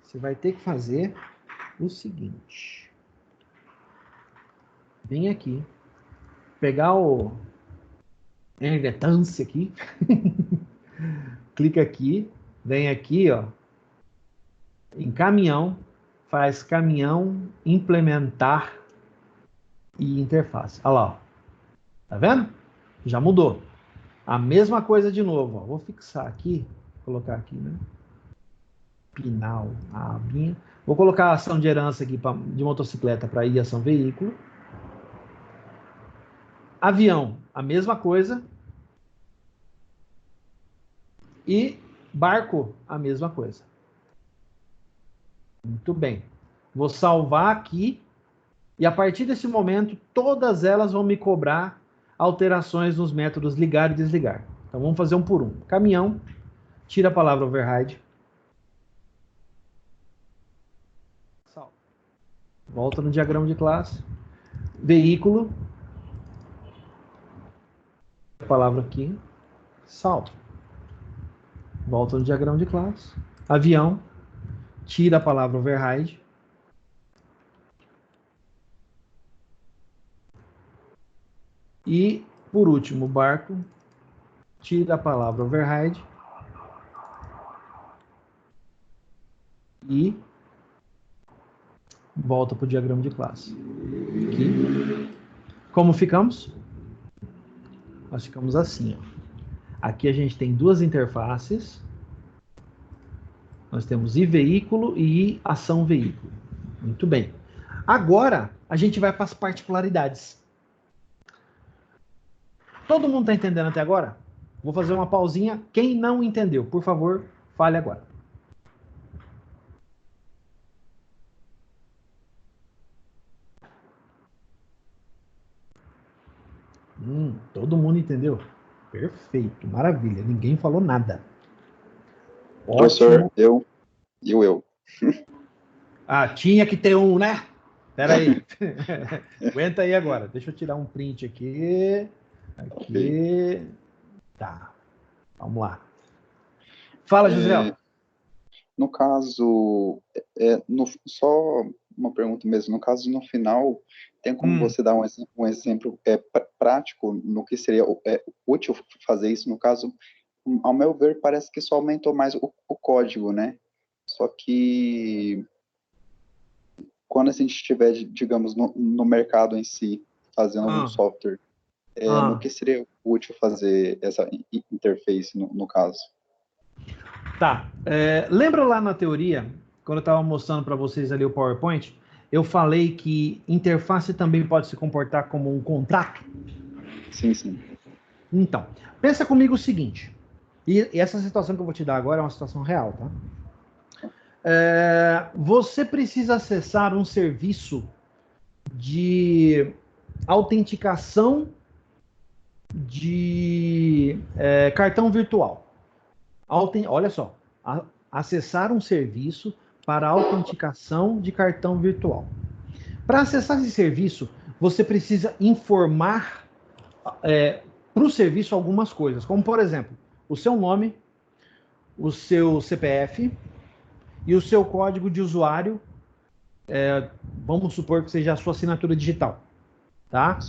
A: Você vai ter que fazer o seguinte. Vem aqui, pegar o ingrediente aqui, clica aqui, vem aqui, ó, em caminhão, faz caminhão, implementar e interface. Olha lá, ó. Tá vendo? Já mudou. A mesma coisa de novo, ó. Vou fixar aqui, colocar aqui, né? Pinal, a abinha. Vou colocar a ação de herança aqui de motocicleta para ir ação veículo. Avião, a mesma coisa. E barco, a mesma coisa. Muito bem. Vou salvar aqui. E a partir desse momento, todas elas vão me cobrar alterações nos métodos ligar e desligar. Então vamos fazer um por um. Caminhão, tira a palavra override. Volta no diagrama de classe. Veículo. A palavra aqui. Salva. Volta no diagrama de classe. Avião. Tira a palavra override. E, por último, barco. Tira a palavra override. E volta para o diagrama de classe. Aqui. Como ficamos? Nós ficamos assim, ó. Aqui a gente tem duas interfaces. Nós temos iVeículo e ação veículo. Muito bem. Agora, a gente vai para as particularidades. Todo mundo está entendendo até agora? Vou fazer uma pausinha. Quem não entendeu, por favor, fale agora. Todo mundo entendeu? Perfeito, maravilha. Ninguém falou nada.
B: Professor, eu e o eu.
A: Ah, tinha que ter um, né? Espera aí. Aguenta aí agora. Deixa eu tirar um print aqui. Aqui. Okay. Tá. Vamos lá. Fala, José.
B: No caso, só uma pergunta mesmo. No caso, no final, tem como você dar um exemplo prático no que seria útil fazer isso? No caso, ao meu ver, parece que só aumentou mais o código, né? Só que quando a gente estiver, digamos, no mercado em si, fazendo um software, no que seria útil fazer essa interface, no caso?
A: Tá. Lembra lá na teoria, quando eu estava mostrando para vocês ali o PowerPoint, eu falei que interface também pode se comportar como um contrato?
B: Sim, sim.
A: Então, pensa comigo o seguinte, e essa situação que eu vou te dar agora é uma situação real, tá? Você precisa acessar um serviço de autenticação de cartão virtual. Olha só, acessar um serviço para autenticação de cartão virtual. Para acessar esse serviço, você precisa informar para o serviço algumas coisas, como, por exemplo, o seu nome, o seu CPF e o seu código de usuário, vamos supor que seja a sua assinatura digital, tá?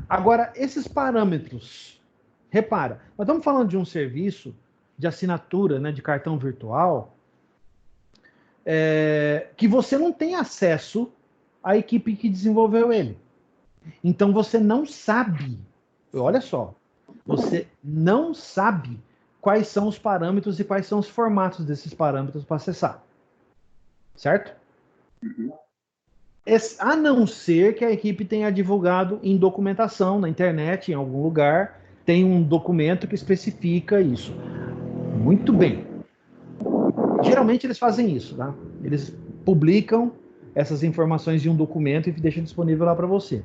A: Agora, esses parâmetros, repara, nós estamos falando de um serviço de assinatura, né, de cartão virtual, que você não tem acesso à equipe que desenvolveu ele. Então você não sabe, olha só, você não sabe quais são os parâmetros e quais são os formatos desses parâmetros para acessar. Certo?
B: Uhum.
A: A não ser que a equipe tenha divulgado em documentação, na internet, em algum lugar, tem um documento que especifica isso. Muito bem. Geralmente eles fazem isso, tá? Eles publicam essas informações em um documento e deixam disponível lá para você.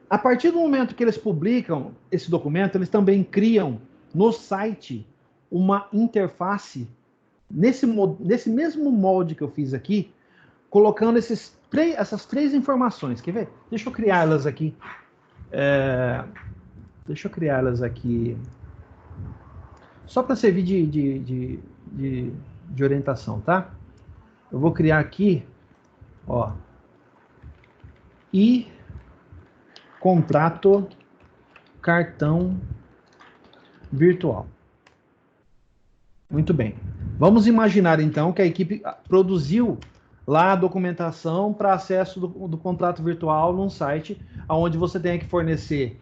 A: A partir do momento que eles publicam esse documento, eles também criam no site uma interface nesse mesmo molde que eu fiz aqui, colocando essas três informações. Quer ver? Deixa eu criá-las aqui. Deixa eu criá-las aqui. Só para servir de orientação, tá? Eu vou criar aqui, ó, e contrato cartão virtual. Muito bem. Vamos imaginar então que a equipe produziu lá a documentação para acesso do contrato virtual num site onde você tem que fornecer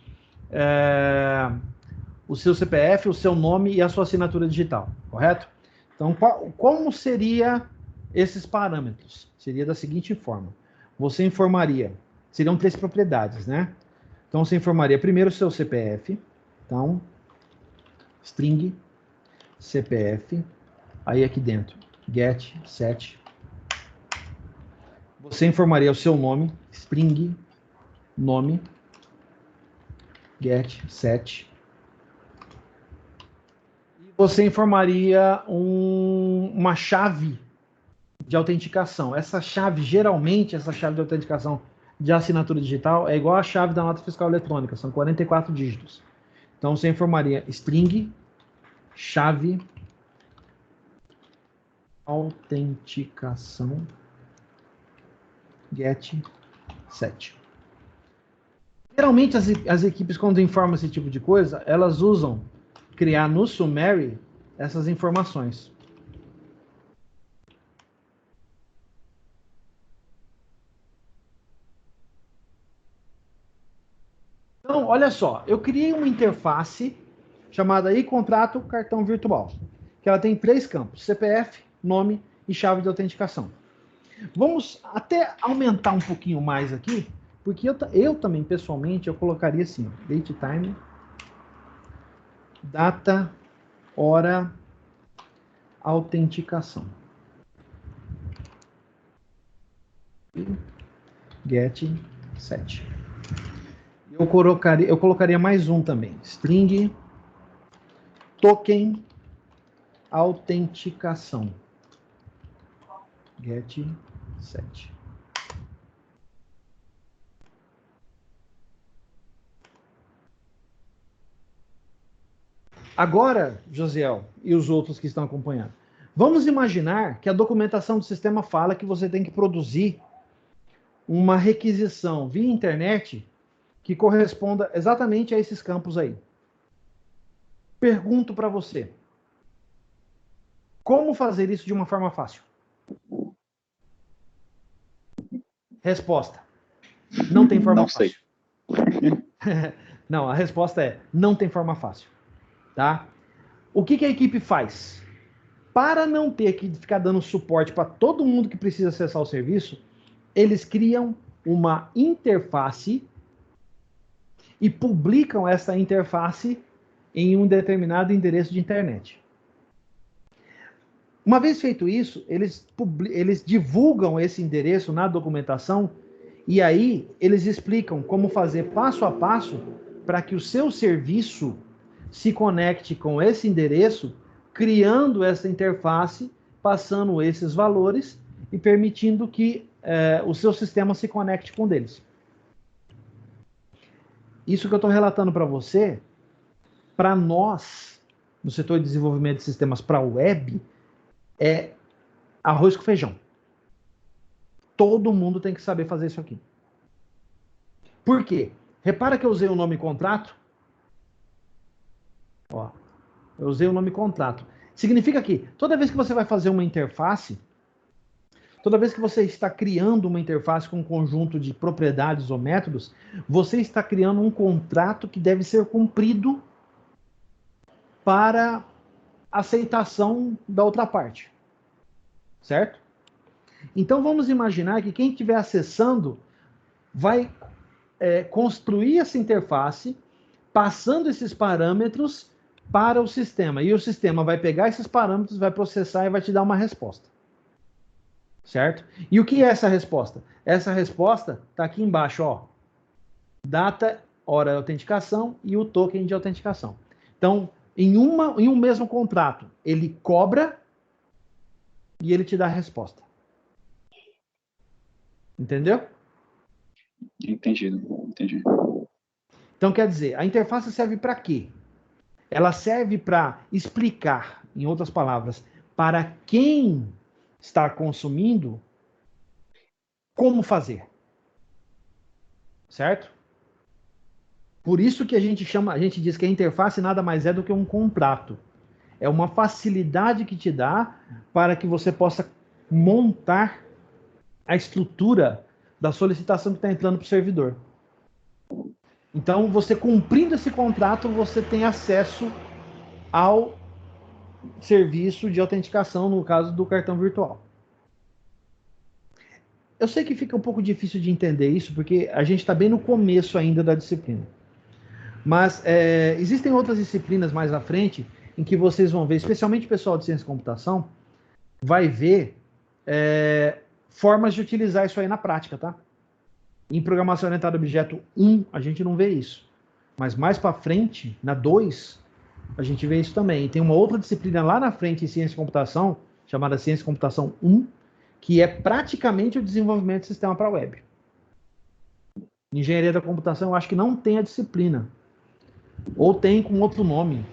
A: o seu CPF, o seu nome e a sua assinatura digital, correto? Então, como seria esses parâmetros? Seria da seguinte forma. Você informaria, seriam 3 propriedades, né? Então, você informaria primeiro o seu CPF, então, string, CPF, aí aqui dentro, get, set. Você informaria o seu nome, string, nome, get, set. E você informaria uma chave de autenticação. Essa chave, geralmente, essa chave de autenticação de assinatura digital é igual à chave da nota fiscal eletrônica, são 44 dígitos. Então, você informaria string, chave, autenticação, get, set. Geralmente, as equipes, quando informam esse tipo de coisa, elas usam criar no Summary essas informações. Então, olha só, eu criei uma interface chamada e-contrato cartão virtual, que ela tem 3 campos, CPF, nome e chave de autenticação. Vamos até aumentar um pouquinho mais aqui, porque eu também, pessoalmente, eu colocaria assim, date time, data, hora, autenticação. Get, set. Eu colocaria mais um também, string, token, autenticação. Get, set. Agora, Josiel e os outros que estão acompanhando, vamos imaginar que a documentação do sistema fala que você tem que produzir uma requisição via internet que corresponda exatamente a esses campos aí. Pergunto para você, como fazer isso de uma forma fácil? Resposta, não tem forma fácil. Não, a resposta é, não tem forma fácil. Tá? O que a equipe faz? Para não ter que ficar dando suporte para todo mundo que precisa acessar o serviço, eles criam uma interface e publicam essa interface em um determinado endereço de internet. Uma vez feito isso, eles divulgam esse endereço na documentação e aí eles explicam como fazer passo a passo para que o seu serviço se conecte com esse endereço, criando essa interface, passando esses valores e permitindo que o seu sistema se conecte com eles. Isso que eu estou relatando para você, para nós, no setor de desenvolvimento de sistemas para web, é arroz com feijão. Todo mundo tem que saber fazer isso aqui. Por quê? Repara que eu usei o nome contrato. Ó, eu usei o nome contrato. Significa que toda vez que você vai fazer uma interface, Toda vez que você está criando uma interface com um conjunto de propriedades ou métodos, você está criando um contrato que deve ser cumprido para aceitação da outra parte. Certo? Então vamos imaginar que quem estiver acessando vai construir essa interface, passando esses parâmetros para o sistema. E o sistema vai pegar esses parâmetros, vai processar e vai te dar uma resposta. Certo? E o que é essa resposta? Essa resposta está aqui embaixo, ó. Data, hora de autenticação e o token de autenticação. Então, em um mesmo contrato, ele cobra e ele te dá a resposta. Entendeu?
B: Entendido, entendi.
A: Então, quer dizer, a interface serve para quê? Ela serve para explicar, em outras palavras, para quem está consumindo, como fazer. Certo? Por isso que a gente diz que a interface nada mais é do que um contrato. É uma facilidade que te dá para que você possa montar a estrutura da solicitação que está entrando para o servidor. Então, você cumprindo esse contrato, você tem acesso ao serviço de autenticação, no caso do cartão virtual. Eu sei que fica um pouco difícil de entender isso, porque a gente está bem no começo ainda da disciplina. Mas existem outras disciplinas mais à frente, em que vocês vão ver, especialmente o pessoal de ciência e computação, vai ver formas de utilizar isso aí na prática, tá? Em programação orientada a objeto 1, a gente não vê isso. Mas mais para frente, na 2, a gente vê isso também. E tem uma outra disciplina lá na frente em ciência e computação, chamada ciência e computação 1, que é praticamente o desenvolvimento de sistema para web. Engenharia da computação, eu acho que não tem a disciplina. Ou tem com outro nome.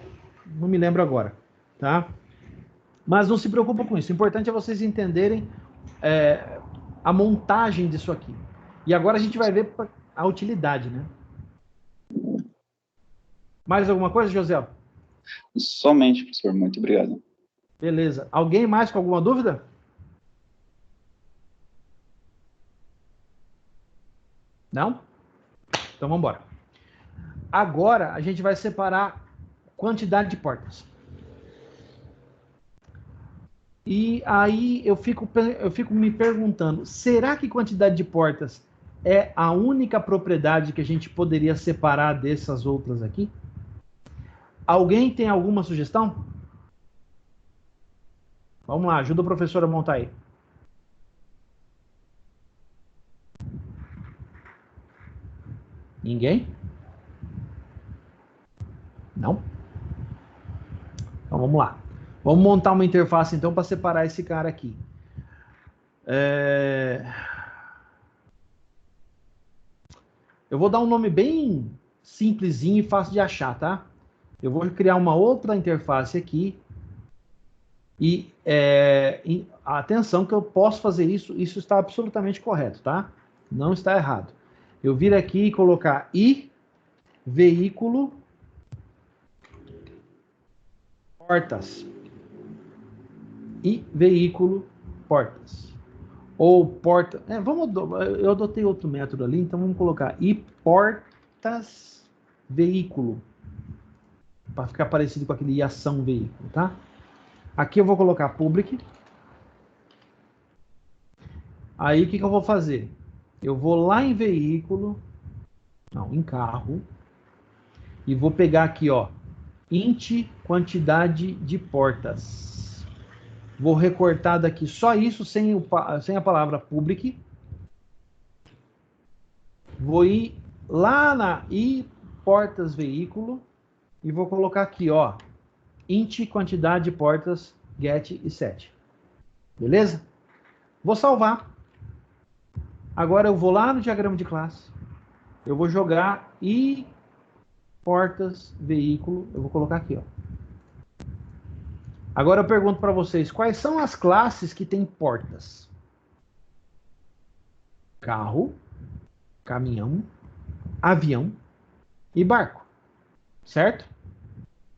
A: Não me lembro agora. Tá? Mas não se preocupa com isso. O importante é vocês entenderem a montagem disso aqui. E agora a gente vai ver a utilidade, né? Mais alguma coisa, José?
B: Somente, professor. Muito obrigado.
A: Beleza. Alguém mais com alguma dúvida? Não? Então vamos embora. Agora a gente vai separar quantidade de portas. E aí eu fico me perguntando, será que quantidade de portas é a única propriedade que a gente poderia separar dessas outras aqui? Alguém tem alguma sugestão? Vamos lá, ajuda o professor a montar aí. Ninguém? Não? Então vamos lá. Vamos montar uma interface então para separar esse cara aqui. Eu vou dar um nome bem simplesinho e fácil de achar, tá? Eu vou criar uma outra interface aqui. E atenção que eu posso fazer isso está absolutamente correto, tá? Não está errado. Eu vir aqui e colocar i veículo portas. I veículo portas. Ou porta. Eu adotei outro método ali, então vamos colocar i portas veículo. Para ficar parecido com aquele ação veículo, tá? Aqui eu vou colocar public. Aí o que eu vou fazer? Eu vou lá em veículo, não, em carro, e vou pegar aqui, ó, int quantidade de portas. Vou recortar daqui só isso, sem a palavra public. Vou ir lá na i portas veículo e vou colocar aqui, ó, int quantidade de portas get e set. Beleza? Vou salvar. Agora eu vou lá no diagrama de classe. Eu vou jogar i portas veículo. Eu vou colocar aqui, ó. Agora eu pergunto para vocês, quais são as classes que têm portas? Carro, caminhão, avião e barco. Certo?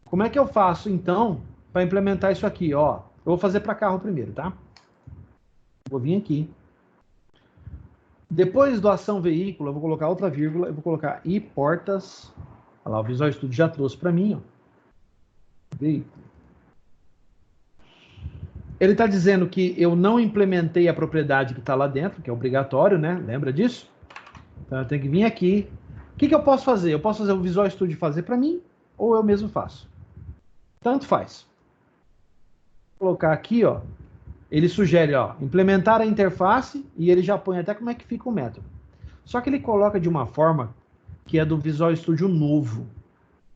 A: Como é que eu faço, então, para implementar isso aqui? Ó, eu vou fazer para carro primeiro, tá? Vou vir aqui. Depois do ação veículo, eu vou colocar outra vírgula, eu vou colocar e portas. Olha lá, o Visual Studio já trouxe para mim, ó. Veículo. Ele está dizendo que eu não implementei a propriedade que está lá dentro, que é obrigatório, né? Lembra disso? Então eu tenho que vir aqui. O que eu posso fazer? Eu posso fazer o Visual Studio fazer para mim, ou eu mesmo faço. Tanto faz. Vou colocar aqui, ó. Ele sugere, ó, implementar a interface e ele já põe até como é que fica o método. Só que ele coloca de uma forma que é do Visual Studio novo,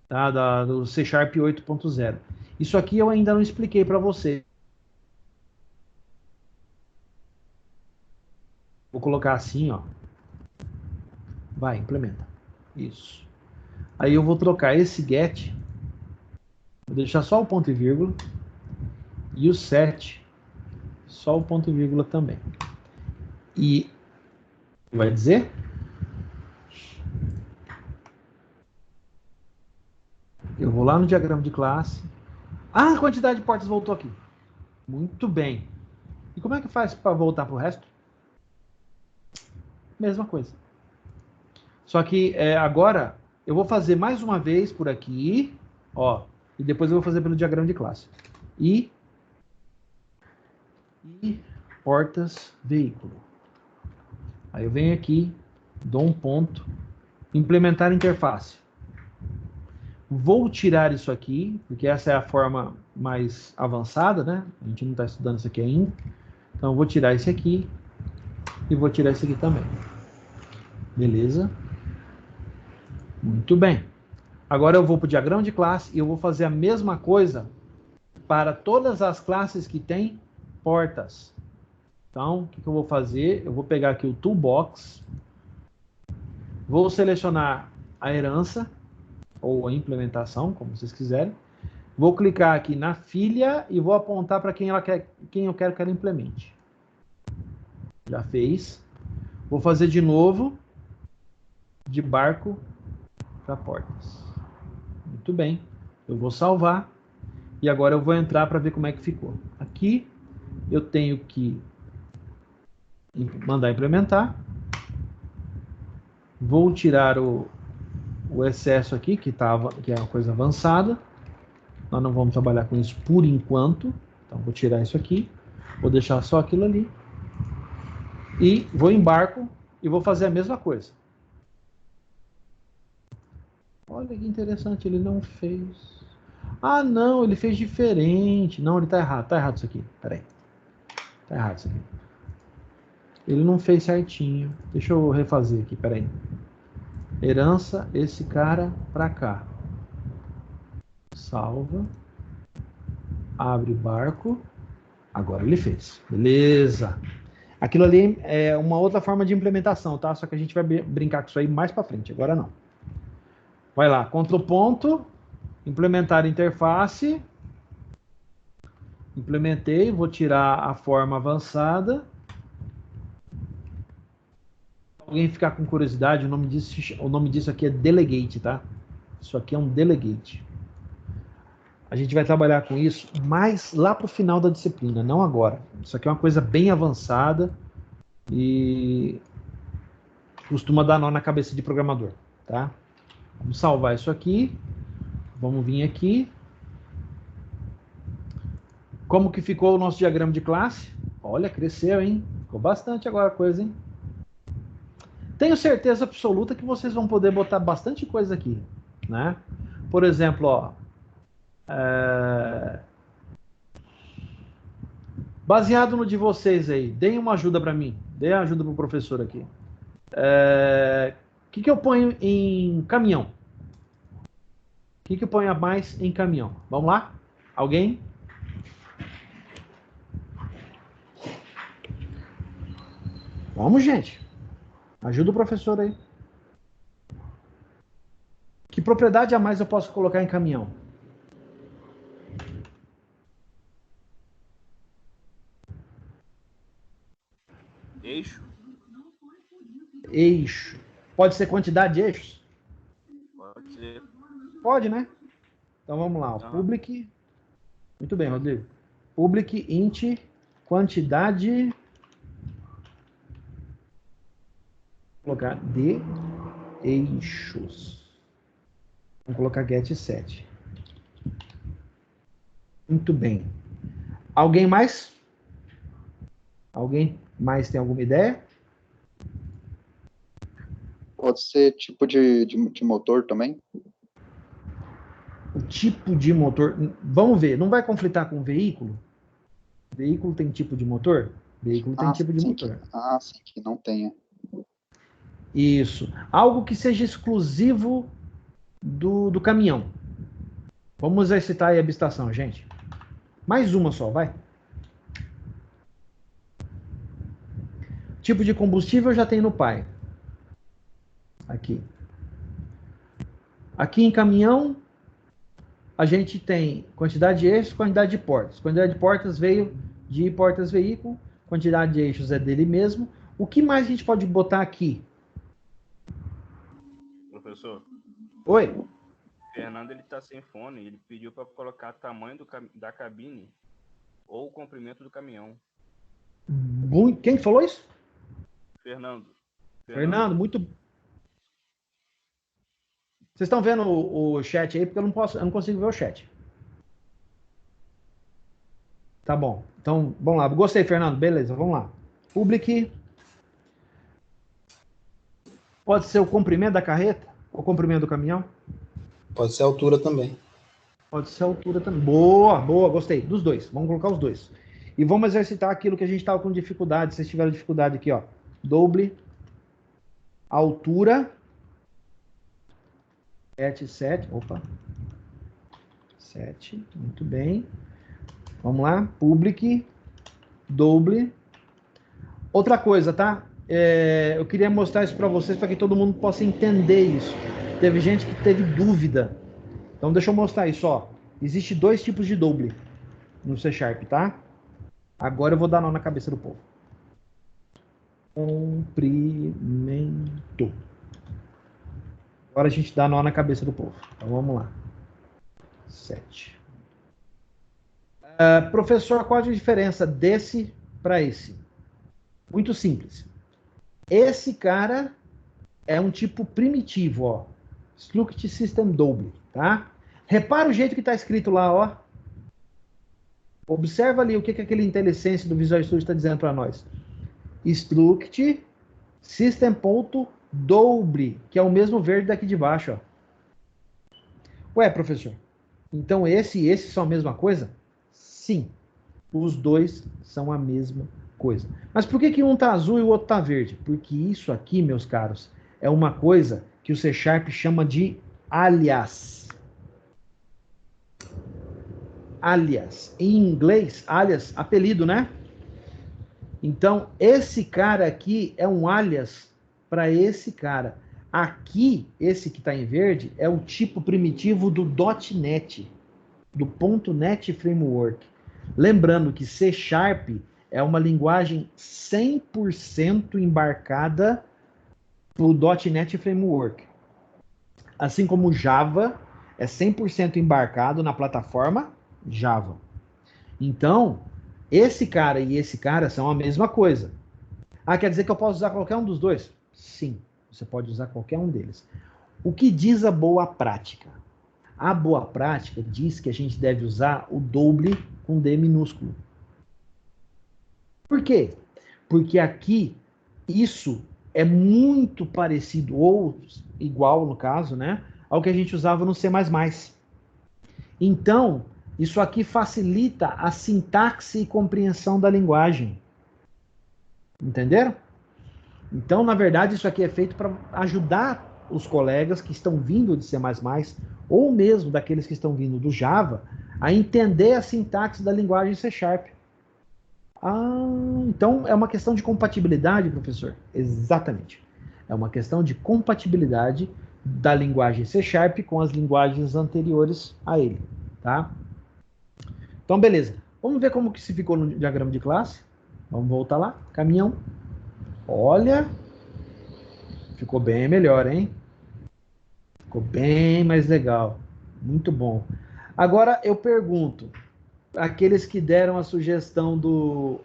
A: tá? Do C# 8.0. Isso aqui eu ainda não expliquei para você. Vou colocar assim, ó. Vai, implementa. Isso. Aí eu vou trocar esse get, vou deixar só o ponto e vírgula, e o set, só o ponto e vírgula também. E vai dizer? Eu vou lá no diagrama de classe. Ah, a quantidade de portas voltou aqui. Muito bem. E como é que faz para voltar para o resto? Mesma coisa. Só que agora eu vou fazer mais uma vez por aqui, ó, e depois eu vou fazer pelo diagrama de classe. E portas veículo. Aí eu venho aqui, dou um ponto, implementar interface. Vou tirar isso aqui, porque essa é a forma mais avançada, né? A gente não está estudando isso aqui ainda. Então eu vou tirar esse aqui e vou tirar esse aqui também. Beleza? Muito bem. Agora eu vou para o diagrama de classe e eu vou fazer a mesma coisa para todas as classes que têm portas. Então, o que eu vou fazer? Eu vou pegar aqui o Toolbox, vou selecionar a herança, ou a implementação, como vocês quiserem. Vou clicar aqui na filha e vou apontar para quem eu quero que ela implemente. Já fez. Vou fazer de novo, de barco para portas. Muito bem. Eu vou salvar. E agora eu vou entrar para ver como é que ficou. Aqui eu tenho que mandar implementar. Vou tirar o excesso aqui, que é uma coisa avançada. Nós não vamos trabalhar com isso por enquanto. Então vou tirar isso aqui. Vou deixar só aquilo ali. E vou em barco e vou fazer a mesma coisa. Olha que interessante, ele não fez... Ah, não, ele fez diferente. Não, ele tá errado. Tá errado isso aqui. Peraí. Tá errado isso aqui. Ele não fez certinho. Deixa eu refazer aqui, peraí. Herança, esse cara pra cá. Salva. Abre barco. Agora ele fez. Beleza. Aquilo ali é uma outra forma de implementação, tá? Só que a gente vai brincar com isso aí mais pra frente. Agora não. Vai lá. Ctrl ponto. Implementar interface. Implementei. Vou tirar a forma avançada. Alguém ficar com curiosidade, o nome disso aqui é delegate, tá? Isso aqui é um delegate. A gente vai trabalhar com isso mais lá para o final da disciplina, não agora. Isso aqui é uma coisa bem avançada e costuma dar nó na cabeça de programador, tá? Vamos salvar isso aqui. Vamos vir aqui. Como que ficou o nosso diagrama de classe? Olha, cresceu, hein? Ficou bastante agora a coisa, hein? Tenho certeza absoluta que vocês vão poder botar bastante coisa aqui, né? Por exemplo, ó, baseado no de vocês aí, deem uma ajuda para mim, deem ajuda para o professor aqui. O que eu ponho em caminhão? O que eu ponho a mais em caminhão? Vamos lá? Alguém? Vamos, gente. Ajuda o professor aí. Que propriedade a mais eu posso colocar em caminhão?
C: Eixo.
A: Eixo. Pode ser quantidade de eixos?
C: Pode ser.
A: Pode, né? Então vamos lá. Public. Muito bem, Rodrigo. Public int quantidade colocar de eixos. Vamos colocar get set. Muito bem. Alguém mais? Alguém mais tem alguma ideia?
B: Pode ser tipo de motor também?
A: O tipo de motor. Vamos ver, não vai conflitar com o veículo? Veículo tem tipo de motor? Veículo tem tipo de motor.
B: Sim, que não tenha.
A: Isso. Algo que seja exclusivo do caminhão. Vamos exercitar aí a abstração, gente. Mais uma só, vai. Tipo de combustível já tem no pai. Aqui. Aqui em caminhão, a gente tem quantidade de eixos, quantidade de portas. Quantidade de portas veio de portas veículo, quantidade de eixos é dele mesmo. O que mais a gente pode botar aqui?
C: Professor,
A: Oi?
C: o Fernando ele tá sem fone, ele pediu para colocar tamanho da cabine ou o comprimento do caminhão.
A: Quem falou isso?
C: Fernando.
A: Fernando, muito. Vocês estão vendo o chat aí? Porque eu não consigo ver o chat. Tá bom. Então, vamos lá. Gostei, Fernando. Beleza, vamos lá. Public. Pode ser o comprimento da carreta? O comprimento do caminhão?
D: Pode ser a altura também.
A: Pode ser a altura também. Boa, boa, gostei. Dos dois. Vamos colocar os dois. E vamos exercitar aquilo que a gente estava com dificuldade. Vocês tiveram dificuldade aqui, ó. Doble. Altura. 7. Opa. 7. Muito bem. Vamos lá. Public. Doble. Outra coisa, tá? Eu queria mostrar isso para vocês, para que todo mundo possa entender isso. Teve gente que teve dúvida. Então, deixa eu mostrar isso, ó. Existe 2 tipos de doble no C Sharp, tá? Agora eu vou dar nó na cabeça do povo. Comprimento. Agora a gente dá nó na cabeça do povo. Então, vamos lá. 7. Professor, qual a diferença desse para esse? Muito simples. Esse cara é um tipo primitivo, ó. Struct System Double, tá? Repara o jeito que está escrito lá, ó. Observa ali o que aquele IntelliSense do Visual Studio está dizendo para nós. Struct System.Double, que é o mesmo verde daqui de baixo, ó. Ué, professor, então esse e esse são a mesma coisa? Sim, os dois são a mesma coisa. Mas por que um tá azul e o outro tá verde? Porque isso aqui, meus caros, é uma coisa que o C Sharp chama de alias. Alias. Em inglês, alias, apelido, né? Então, esse cara aqui é um alias para esse cara. Aqui, esse que está em verde, é o tipo primitivo do .NET, do .NET Framework. Lembrando que C Sharp é uma linguagem 100% embarcada para o .NET Framework. Assim como Java é 100% embarcado na plataforma Java. Então, esse cara e esse cara são a mesma coisa. Ah, quer dizer que eu posso usar qualquer um dos dois? Sim, você pode usar qualquer um deles. O que diz a boa prática? A boa prática diz que a gente deve usar o double com D minúsculo. Por quê? Porque aqui isso é muito parecido, ou igual no caso, né, ao que a gente usava no C++. Então, isso aqui facilita a sintaxe e compreensão da linguagem. Entenderam? Então, na verdade, isso aqui é feito para ajudar os colegas que estão vindo de C++, ou mesmo daqueles que estão vindo do Java, a entender a sintaxe da linguagem C Sharp. Ah, então é uma questão de compatibilidade, professor? Exatamente. É uma questão de compatibilidade da linguagem C Sharp com as linguagens anteriores a ele, tá? Então, beleza. Vamos ver como que se ficou no diagrama de classe. Vamos voltar lá. Caminhão. Olha. Ficou bem melhor, hein? Ficou bem mais legal. Muito bom. Agora eu pergunto, aqueles que deram a sugestão do...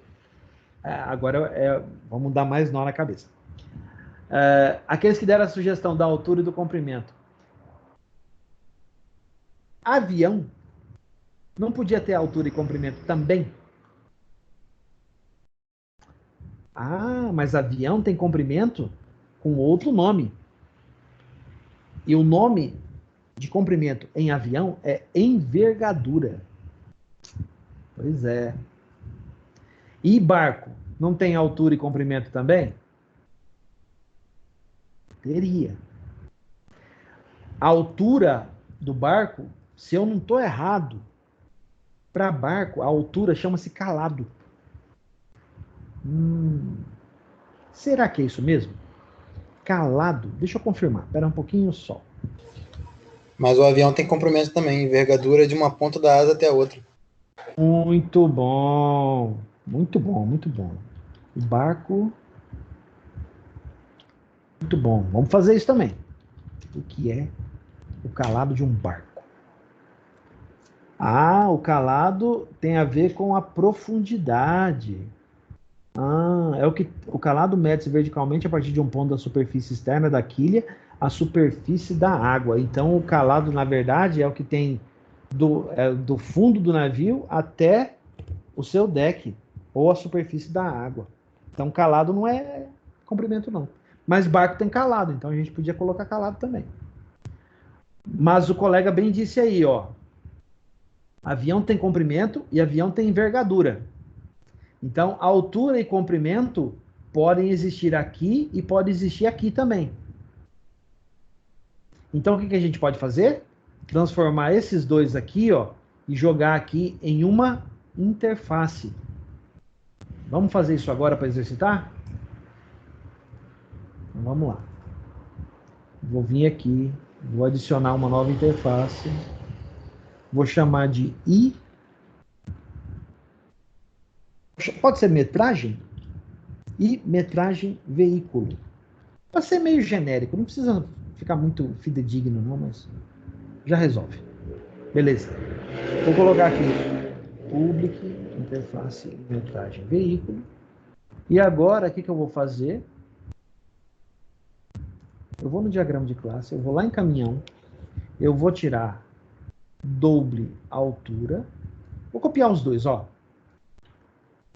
A: vamos dar mais nó na cabeça. Aqueles que deram a sugestão da altura e do comprimento. Avião não podia ter altura e comprimento também? Ah, mas avião tem comprimento com outro nome. E o nome de comprimento em avião é envergadura. Pois é. E barco não tem altura e comprimento também? Teria. A altura do barco, se eu não estou errado, para barco, a altura chama-se calado. Será que é isso mesmo? Calado. Deixa eu confirmar. Espera um pouquinho só.
D: Mas o avião tem comprimento também, envergadura de uma ponta da asa até a outra.
A: Muito bom. Muito bom, muito bom. O barco. Muito bom. Vamos fazer isso também. O que é o calado de um barco? Ah, o calado tem a ver com a profundidade. É o calado mede-se verticalmente a partir de um ponto da superfície externa da quilha à superfície da água. Então, o calado, na verdade, é o que tem do fundo do navio até o seu deck ou a superfície da água. Então, calado não é comprimento, não. Mas barco tem calado, então a gente podia colocar calado também. Mas o colega bem disse aí, ó. Avião tem comprimento e avião tem envergadura. Então, altura e comprimento podem existir aqui e pode existir aqui também. Então, o que a gente pode fazer? Transformar esses dois aqui, ó, e jogar aqui em uma interface. Vamos fazer isso agora para exercitar? Então, vamos lá. Vou vir aqui, vou adicionar uma nova interface. Vou chamar de I. Pode ser metragem? E metragem veículo. Pode ser meio genérico, não precisa ficar muito fidedigno, não, mas já resolve. Beleza. Vou colocar aqui public, interface, metragem, veículo. E agora, o que eu vou fazer? Eu vou no diagrama de classe, eu vou lá em caminhão, eu vou tirar doble altura. Vou copiar os dois, ó.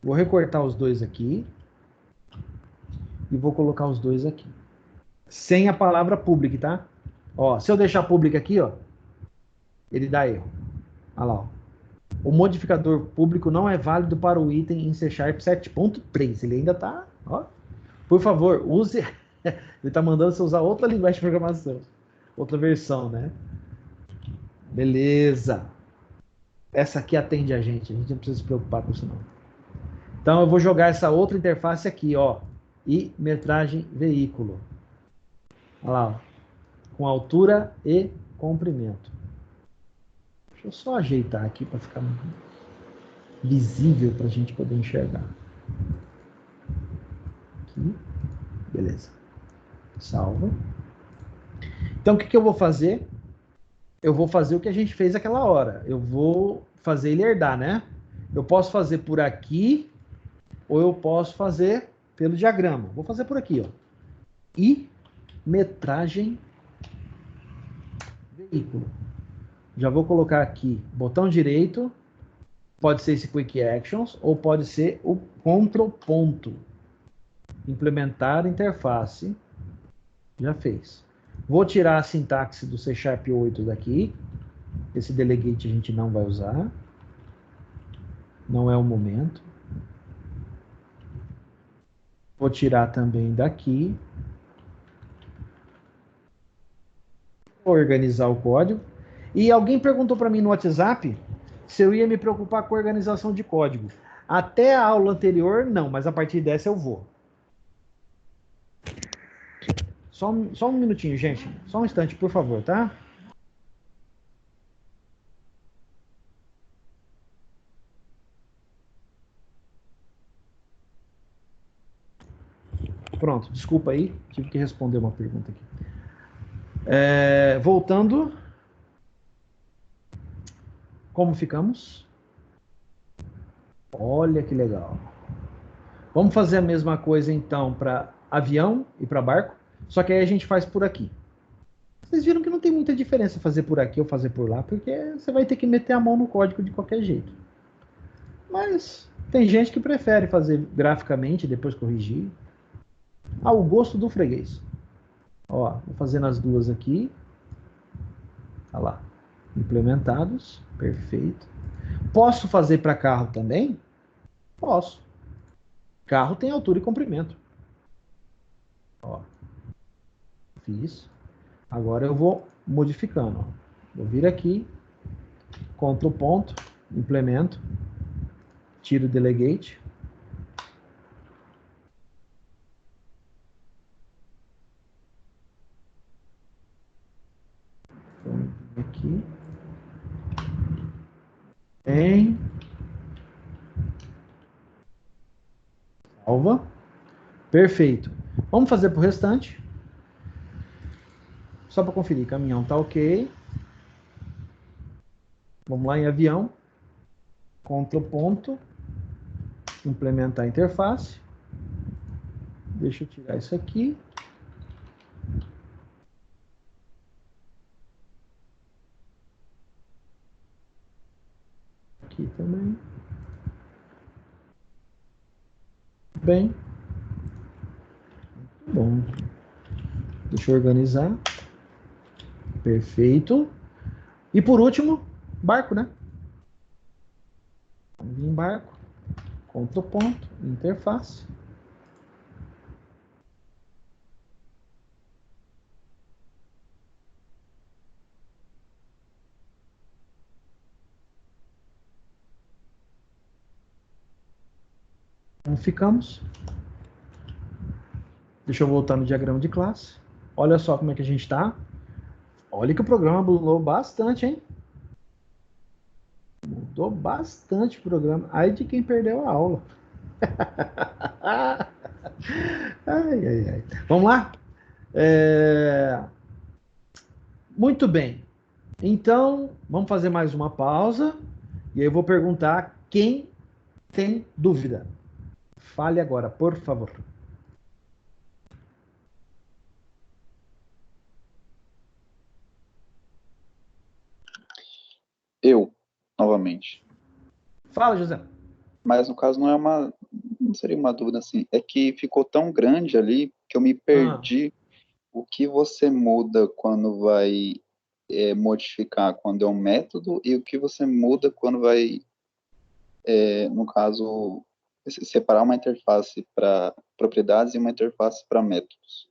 A: Vou recortar os dois aqui. E vou colocar os dois aqui. Sem a palavra public, tá? Ó, se eu deixar public aqui, ó, ele dá erro. Olha lá, ó. O modificador público não é válido para o item em C# 7.3. Ele ainda tá, ó. Por favor, use. Ele está mandando você usar outra linguagem de programação. Outra versão, né? Beleza. Essa aqui atende a gente não precisa se preocupar com isso não. Então eu vou jogar essa outra interface aqui, ó. E metragem veículo. Olha lá, ó. Com altura e comprimento. Deixa eu só ajeitar aqui para ficar visível para a gente poder enxergar. Aqui. Beleza. Salva. Então o que eu vou fazer? Eu vou fazer o que a gente fez aquela hora. Eu vou fazer ele herdar, né? Eu posso fazer por aqui ou eu posso fazer pelo diagrama. Vou fazer por aqui, ó. E metragem veículo. Já vou colocar aqui botão direito. Pode ser esse Quick Actions ou pode ser o Ctrl ponto. Implementar interface. Já fez. Vou tirar a sintaxe do C# 8 daqui. Esse delegate a gente não vai usar. Não é o momento. Vou tirar também daqui. Vou organizar o código. E alguém perguntou para mim no WhatsApp se eu ia me preocupar com a organização de código. Até a aula anterior, não, mas a partir dessa eu vou. Só um minutinho, gente. Só um instante, por favor, tá? Pronto, desculpa aí. Tive que responder uma pergunta aqui. Voltando. Como ficamos? Olha que legal. Vamos fazer a mesma coisa, então, para avião e para barco? Só que aí a gente faz por aqui. Vocês viram que não tem muita diferença fazer por aqui ou fazer por lá, porque você vai ter que meter a mão no código de qualquer jeito. Mas tem gente que prefere fazer graficamente e depois corrigir. Ao gosto do freguês. Ó, vou fazendo as duas aqui. Olha lá. Implementados. Perfeito. Posso fazer para carro também? Posso. Carro tem altura e comprimento. Ó. Fiz. Agora eu vou modificando. Ó. Vou vir aqui. Ctrl ponto. Implemento. Tiro o delegate. Aqui. Em. Salva. Perfeito. Vamos fazer para o restante. Só para conferir. Caminhão tá ok. Vamos lá em avião. Ctrl ponto. Implementar a interface. Deixa eu tirar isso aqui. Aqui também. Bem. Muito bom. Deixa eu organizar. Perfeito. E por último, barco, né? Vamos vir em barco. Ctrl ponto. Interface. Como ficamos? Deixa eu voltar no diagrama de classe. Olha só como é que a gente está. Olha que o programa mudou bastante, hein? Mudou bastante o programa. Aí de quem perdeu a aula. Ai, ai, ai. Vamos lá? Muito bem. Então, vamos fazer mais uma pausa. E aí eu vou perguntar quem tem dúvida. Fale agora, por favor.
B: Eu, novamente.
A: Fala, José.
B: Mas no caso não seria uma dúvida assim, é que ficou tão grande ali que eu me perdi. O que você muda quando vai modificar quando é um método e o que você muda quando vai, no caso, separar uma interface para propriedades e uma interface para métodos.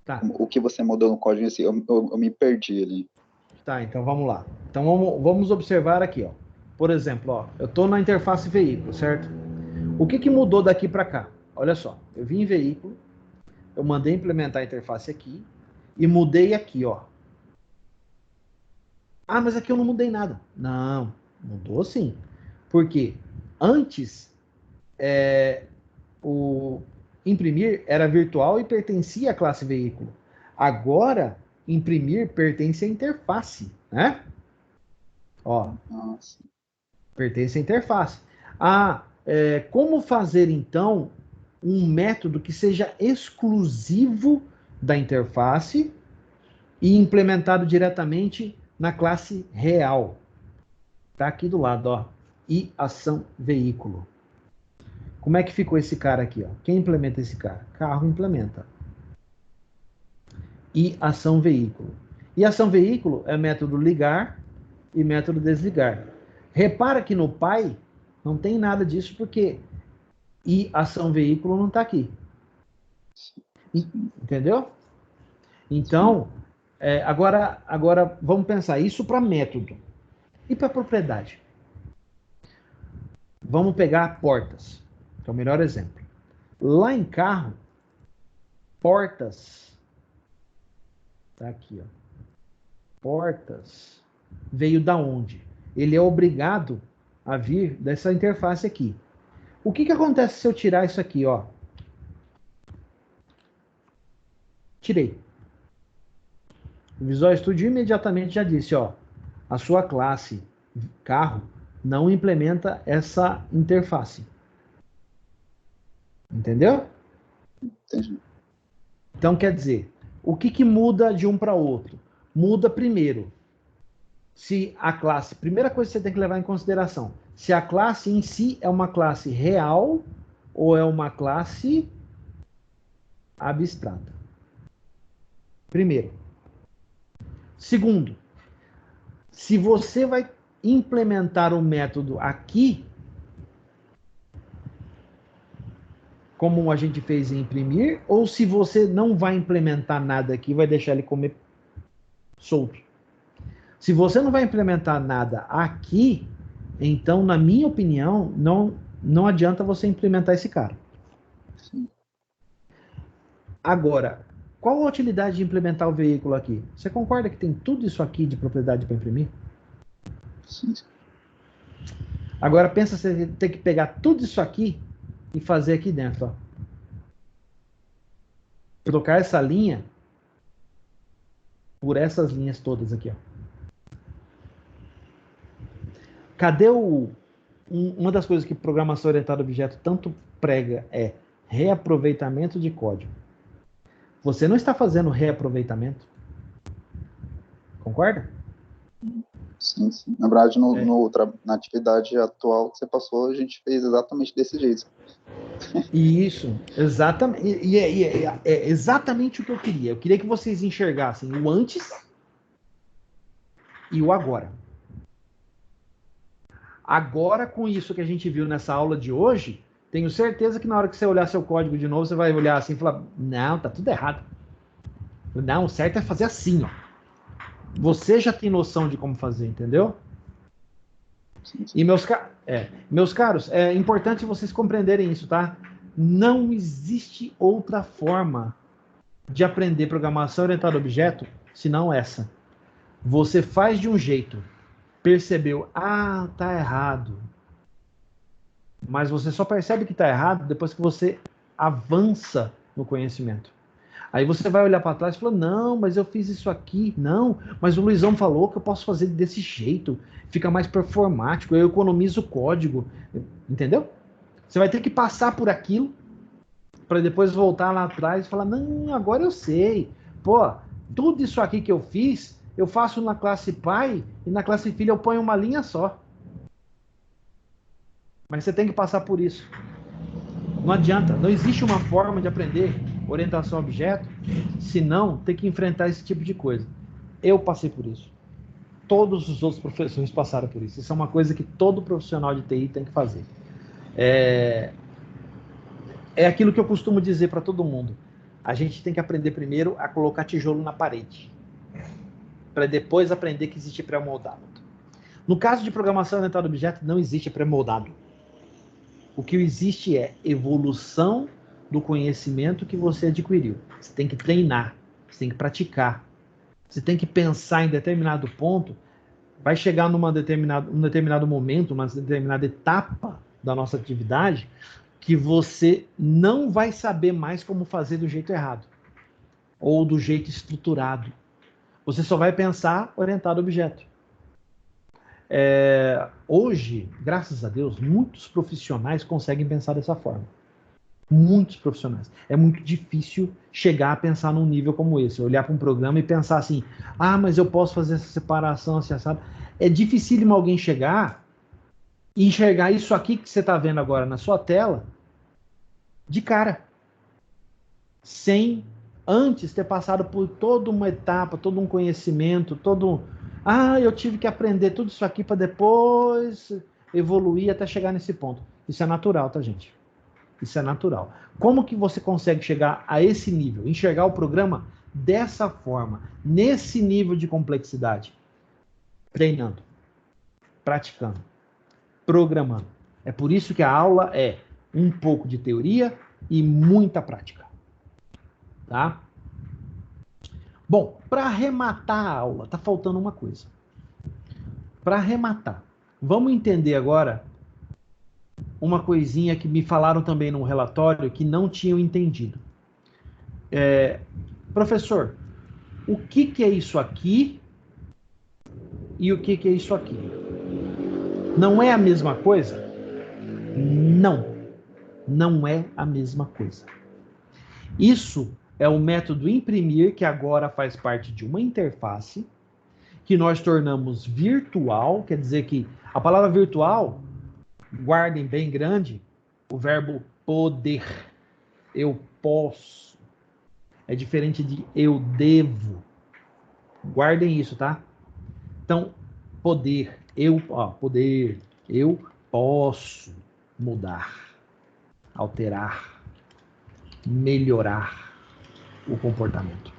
A: Tá.
B: O que você mudou no código assim, eu me perdi ali.
A: Tá, então vamos lá. Então vamos observar aqui, ó. Por exemplo, ó, eu estou na interface veículo, certo? O que mudou daqui para cá? Olha só, eu vim em veículo, eu mandei implementar a interface aqui e mudei aqui, ó. Ah, mas aqui eu não mudei nada. Não, mudou sim. Por quê? Antes, o imprimir era virtual e pertencia à classe veículo. Agora, imprimir pertence à interface, né? Ó,
B: Nossa.
A: pertence à interface. Como fazer então um método que seja exclusivo da interface e implementado diretamente na classe real? Tá aqui do lado, ó. E ação veículo. Como é que ficou esse cara aqui, ó? Quem implementa esse cara? Carro implementa. E ação veículo. E ação veículo é método ligar e método desligar. Repara que no Pi não tem nada disso porque e ação veículo não está aqui. Entendeu? Então, agora vamos pensar isso para método. E para propriedade? Vamos pegar portas, que é o melhor exemplo. Lá em carro, portas, tá aqui, ó. Portas veio da onde? Ele é obrigado a vir dessa interface aqui. O que acontece se eu tirar isso aqui, ó? Tirei. O Visual Studio imediatamente já disse, ó, a sua classe carro não implementa essa interface. Entendeu?
B: Entendi.
A: Então, quer dizer, o que muda de um para outro? Muda primeiro. Se a classe... Primeira coisa que você tem que levar em consideração. Se a classe em si é uma classe real ou é uma classe abstrata. Primeiro. Segundo, se você vai implementar o método aqui, como a gente fez em imprimir, ou se você não vai implementar nada aqui, vai deixar ele comer solto. Se você não vai implementar nada aqui, então, na minha opinião, não adianta você implementar esse cara.
B: Sim.
A: Agora, qual a utilidade de implementar o veículo aqui? Você concorda que tem tudo isso aqui de propriedade para imprimir?
B: Sim.
A: Agora pensa você ter que pegar tudo isso aqui e fazer aqui dentro, ó. Trocar essa linha por essas linhas todas aqui, ó. Cadê uma das coisas que programação orientada a objeto tanto prega é reaproveitamento de código. Você não está fazendo reaproveitamento. Concorda?
B: Sim, sim. Na verdade, na atividade atual que você passou, a gente fez exatamente desse jeito.
A: Isso, exatamente. E é exatamente o que eu queria. Eu queria que vocês enxergassem o antes e o agora. Agora, com isso que a gente viu nessa aula de hoje, tenho certeza que na hora que você olhar seu código de novo, você vai olhar assim e falar, não, tá tudo errado. Não, o certo é fazer assim, ó. Você já tem noção de como fazer, entendeu?
B: Sim, sim.
A: E meus caros, é importante vocês compreenderem isso, tá? Não existe outra forma de aprender programação orientada a objeto senão essa. Você faz de um jeito, percebeu, tá errado. Mas você só percebe que tá errado depois que você avança no conhecimento. Aí você vai olhar para trás e falar, não, mas eu fiz isso aqui. Não, mas o Luizão falou que eu posso fazer desse jeito. Fica mais performático, eu economizo o código. Entendeu? Você vai ter que passar por aquilo para depois voltar lá atrás e falar, não, agora eu sei. Pô, tudo isso aqui que eu fiz, eu faço na classe pai e na classe filha eu ponho uma linha só. Mas você tem que passar por isso. Não adianta, não existe uma forma de aprender orientação a objeto, senão ter que enfrentar esse tipo de coisa. Eu passei por isso. Todos os outros professores passaram por isso. Isso é uma coisa que todo profissional de TI tem que fazer. É aquilo que eu costumo dizer para todo mundo. A gente tem que aprender primeiro a colocar tijolo na parede, para depois aprender que existe pré-moldado. No caso de programação orientada a objeto, não existe pré-moldado. O que existe é evolução do conhecimento que você adquiriu. Você tem que treinar, você tem que praticar. Você tem que pensar em determinado ponto, vai chegar num determinado momento, uma determinada etapa da nossa atividade, que você não vai saber mais como fazer do jeito errado, ou do jeito estruturado. Você só vai pensar orientado a objeto. Hoje, graças a Deus, muitos profissionais conseguem pensar dessa forma. Muitos profissionais. É muito difícil chegar a pensar num nível como esse. Olhar para um programa e pensar assim, mas eu posso fazer essa separação, assim, assado. É dificílimo alguém chegar e enxergar isso aqui que você está vendo agora na sua tela de cara. Sem antes ter passado por toda uma etapa, todo um conhecimento, eu tive que aprender tudo isso aqui para depois evoluir até chegar nesse ponto. Isso é natural, tá, gente? Isso é natural. Como que você consegue chegar a esse nível? Enxergar o programa dessa forma, nesse nível de complexidade? Treinando, praticando, programando. É por isso que a aula é um pouco de teoria e muita prática. Tá? Bom, para arrematar a aula, tá faltando uma coisa. Para arrematar, vamos entender agora uma coisinha que me falaram também no relatório que não tinham entendido. Professor, o que é isso aqui e o que é isso aqui? Não é a mesma coisa? Não, não é a mesma coisa. Isso é o método imprimir, que agora faz parte de uma interface, que nós tornamos virtual, quer dizer que a palavra virtual, guardem bem grande, o verbo poder. Eu posso. É diferente de eu devo. Guardem isso, tá? Então, poder, poder, eu posso mudar, alterar, melhorar o comportamento.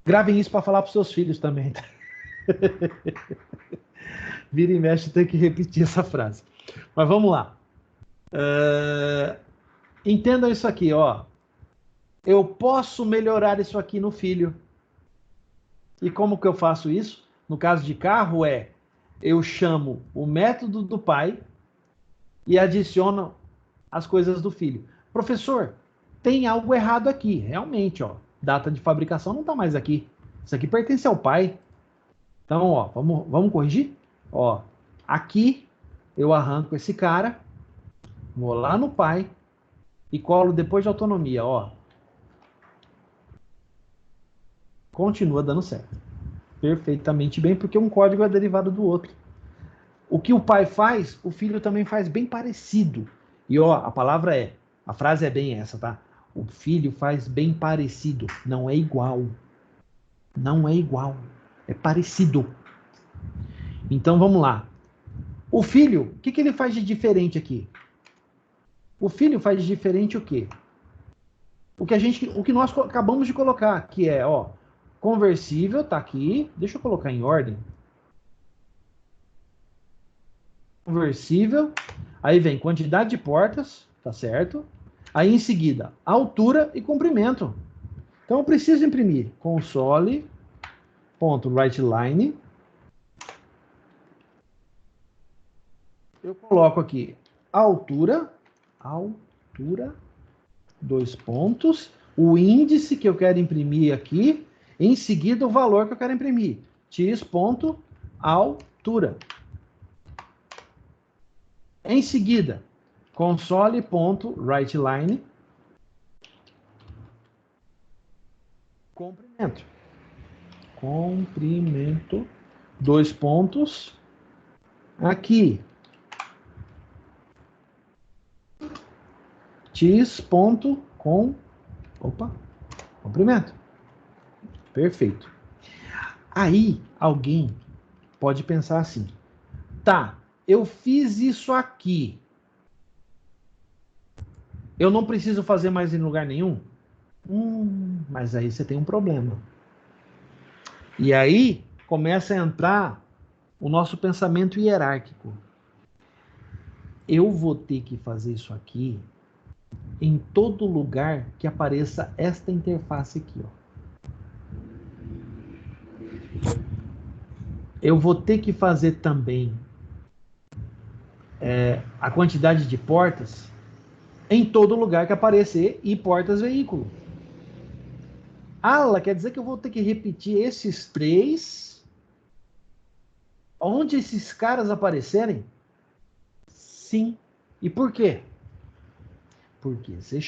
A: Gravem isso para falar para os seus filhos também, tá? Vira e mexe, tem que repetir essa frase. Mas vamos lá. Entendam isso aqui, ó. Eu posso melhorar isso aqui no filho. E como que eu faço isso? No caso de carro eu chamo o método do pai e adiciono as coisas do filho. Professor, tem algo errado aqui. Realmente, ó. Data de fabricação não está mais aqui. Isso aqui pertence ao pai. Então, ó, vamos corrigir? Ó, aqui eu arranco esse cara, vou lá no pai e colo depois de autonomia, ó. Continua dando certo. Perfeitamente bem, porque um código é derivado do outro. O que o pai faz, o filho também faz bem parecido. E ó, a frase é bem essa, tá? O filho faz bem parecido, não é igual. Não é igual, é parecido. Então vamos lá. O filho, o que ele faz de diferente aqui? O filho faz de diferente o quê? O que nós acabamos de colocar, que é, ó, conversível, tá aqui. Deixa eu colocar em ordem. Conversível. Aí vem quantidade de portas, tá certo? Aí em seguida, altura e comprimento. Então eu preciso imprimir console.writeLine. Eu coloco aqui altura, 2 pontos, o índice que eu quero imprimir aqui, em seguida o valor que eu quero imprimir, x.altura. Em seguida, console.writeLine, comprimento, 2 pontos, aqui, comprimento. Perfeito. Aí, alguém pode pensar assim, tá, eu fiz isso aqui, eu não preciso fazer mais em lugar nenhum? Mas aí você tem um problema. E aí, começa a entrar o nosso pensamento hierárquico. Eu vou ter que fazer isso aqui em todo lugar que apareça esta interface aqui, ó. Eu vou ter que fazer também a quantidade de portas em todo lugar que aparecer e portas veículo. Quer dizer que eu vou ter que repetir esses 3 onde esses caras aparecerem? Sim. E por quê? Porque C#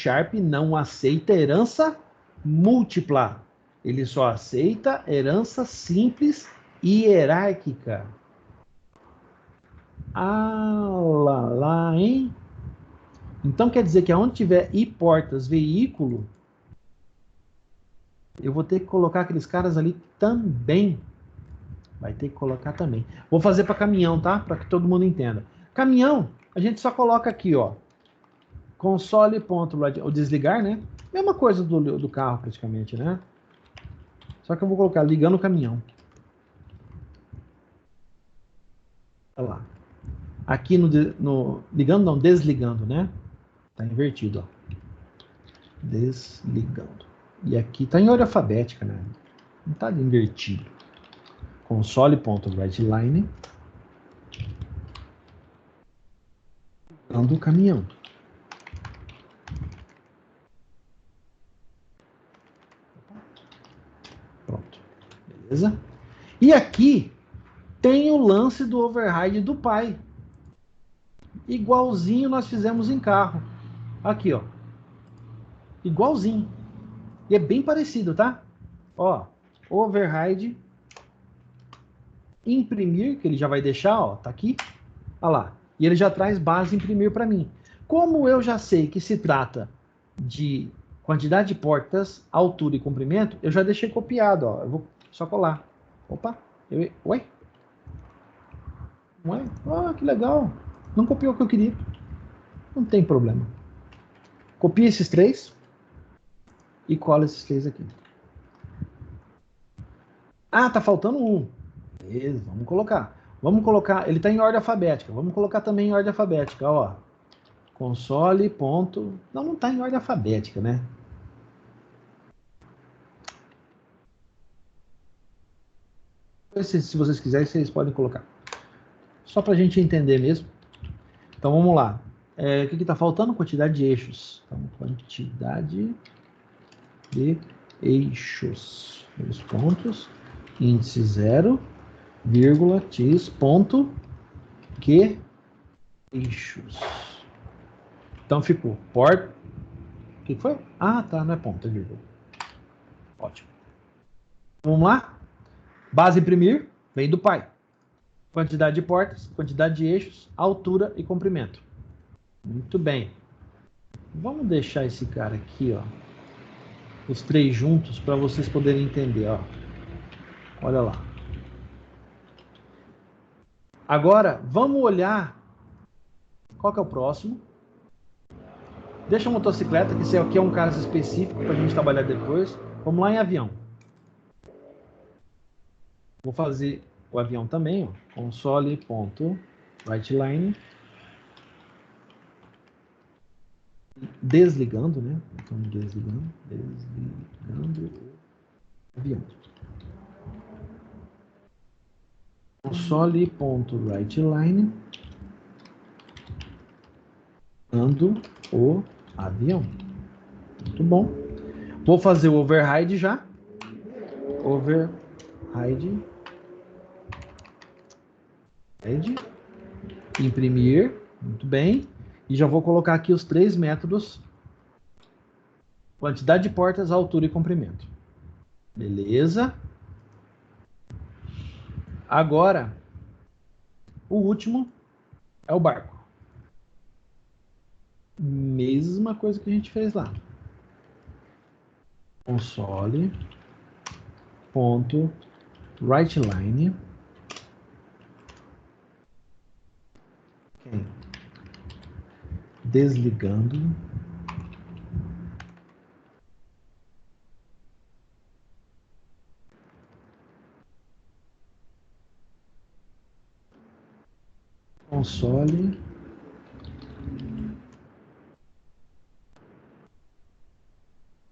A: não aceita herança múltipla. Ele só aceita herança simples e hierárquica. Hein? Então quer dizer que onde tiver i portas veículo, eu vou ter que colocar aqueles caras ali também. Vai ter que colocar também. Vou fazer para caminhão, tá? Para que todo mundo entenda. Caminhão, a gente só coloca aqui, ó. Console.write, ou desligar, né? Mesma coisa do carro, praticamente, né? Só que eu vou colocar ligando o caminhão. Olha lá. Aqui ligando, não, desligando, né? Tá invertido, ó. Desligando. E aqui tá em ordem alfabética, né? Não tá invertido. Console.writeLine. Ligando o caminhão. Pronto. Beleza? E aqui tem o lance do override do pai. Igualzinho nós fizemos em carro. Aqui, ó. Igualzinho. E é bem parecido, tá? Ó, override, imprimir, que ele já vai deixar, ó, tá aqui. Olha lá. E ele já traz base imprimir para mim. Como eu já sei que se trata de quantidade de portas, altura e comprimento, eu já deixei copiado, ó. Eu vou só colar. Opa. Oi? Ué, que legal. Não copiou o que eu queria. Não tem problema. Copia esses 3 e cola esses 3 aqui. Ah, tá faltando um. Beleza, vamos colocar. Vamos colocar, ele está em ordem alfabética. Vamos colocar também em ordem alfabética, ó. Console, ponto. Não está em ordem alfabética, né? Se vocês quiserem, vocês podem colocar. Só para a gente entender mesmo. Então, vamos lá. O que está faltando? Quantidade de eixos. Então, quantidade de eixos. Os pontos. Índice 0, vírgula, x, ponto, que eixos. Então, ficou porta. O que foi? Ah, tá, não é ponto, é vírgula. Ótimo. Vamos lá? Base imprimir, vem do pai. Quantidade de portas, quantidade de eixos, altura e comprimento. Muito bem. Vamos deixar esse cara aqui, ó. Os 3 juntos para vocês poderem entender, ó. Olha lá. Agora, vamos olhar qual que é o próximo. Deixa a motocicleta, que esse aqui é um caso específico para a gente trabalhar depois. Vamos lá em avião. Vou fazer o avião também, ó. Console.writeline. Desligando, né? Então, desligando o avião. Console.writeline. Ando o avião. Muito bom. Vou fazer o override já. Override. Imprimir. Muito bem. E já vou colocar aqui os 3 métodos. Quantidade de portas, altura e comprimento. Beleza. Agora, o último é o barco. Mesma coisa que a gente fez lá. Console.writeline. Okay. Desligando. Console.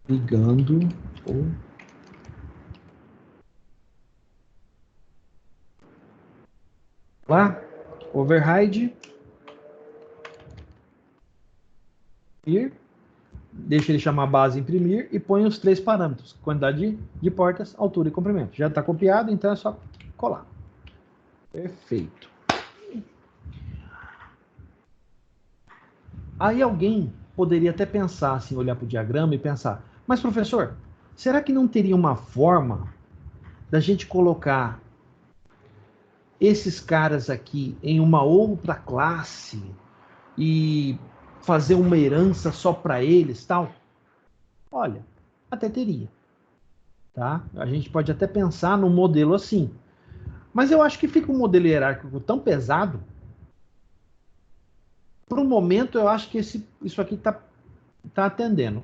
A: Ligando o lá, override, deixa ele chamar base imprimir e põe os 3 parâmetros, quantidade de portas, altura e comprimento. Já está copiado, então é só colar. Perfeito. Aí alguém poderia até pensar, assim, olhar para o diagrama e pensar, mas professor, será que não teria uma forma da gente colocar esses caras aqui em uma outra classe e fazer uma herança só para eles, tal? Olha, até teria, tá? A gente pode até pensar num modelo assim, mas eu acho que fica um modelo hierárquico tão pesado. Por um momento, eu acho que isso aqui está atendendo.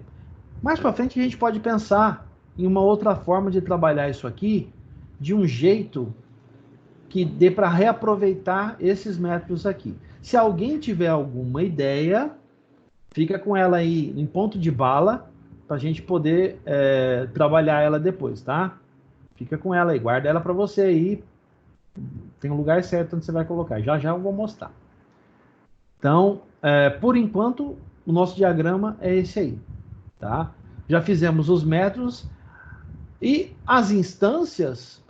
A: Mais para frente, a gente pode pensar em uma outra forma de trabalhar isso aqui, de um jeito que dê para reaproveitar esses métodos aqui. Se alguém tiver alguma ideia, fica com ela aí em ponto de bala, para a gente poder trabalhar ela depois, tá? Fica com ela aí, guarda ela para você aí. Tem um lugar certo onde você vai colocar. Já já eu vou mostrar. Então, por enquanto, o nosso diagrama é esse aí, tá? Já fizemos os métodos e as instâncias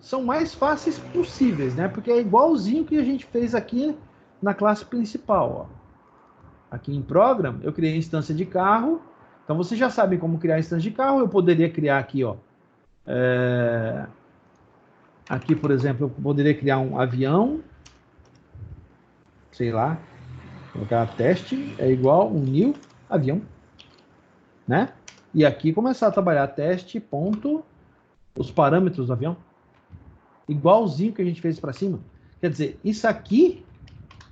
A: são mais fáceis possíveis, né? Porque é igualzinho que a gente fez aqui na classe principal, ó. Aqui em Program, eu criei a instância de carro. Então, vocês já sabem como criar instância de carro. Eu poderia criar aqui, ó. Aqui, por exemplo, eu poderia criar um avião. Sei lá. Colocar teste é igual um new avião. Né? E aqui começar a trabalhar teste, ponto, os parâmetros do avião. Igualzinho que a gente fez para cima. Quer dizer, isso aqui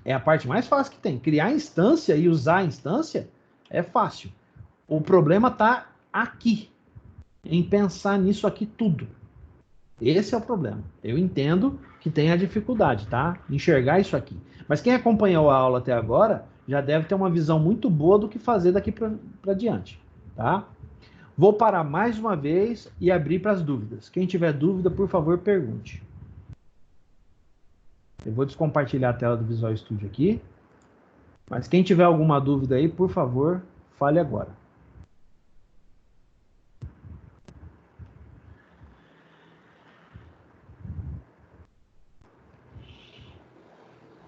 A: é a parte mais fácil que tem. Criar instância e usar a instância é fácil. O problema está aqui, em pensar nisso aqui tudo. Esse é o problema. Eu entendo que tem a dificuldade, tá? Enxergar isso aqui. Mas quem acompanhou a aula até agora já deve ter uma visão muito boa do que fazer daqui para diante, tá? Vou parar mais uma vez e abrir para as dúvidas. Quem tiver dúvida, por favor, pergunte. Eu vou descompartilhar a tela do Visual Studio aqui. Mas quem tiver alguma dúvida aí, por favor, fale agora.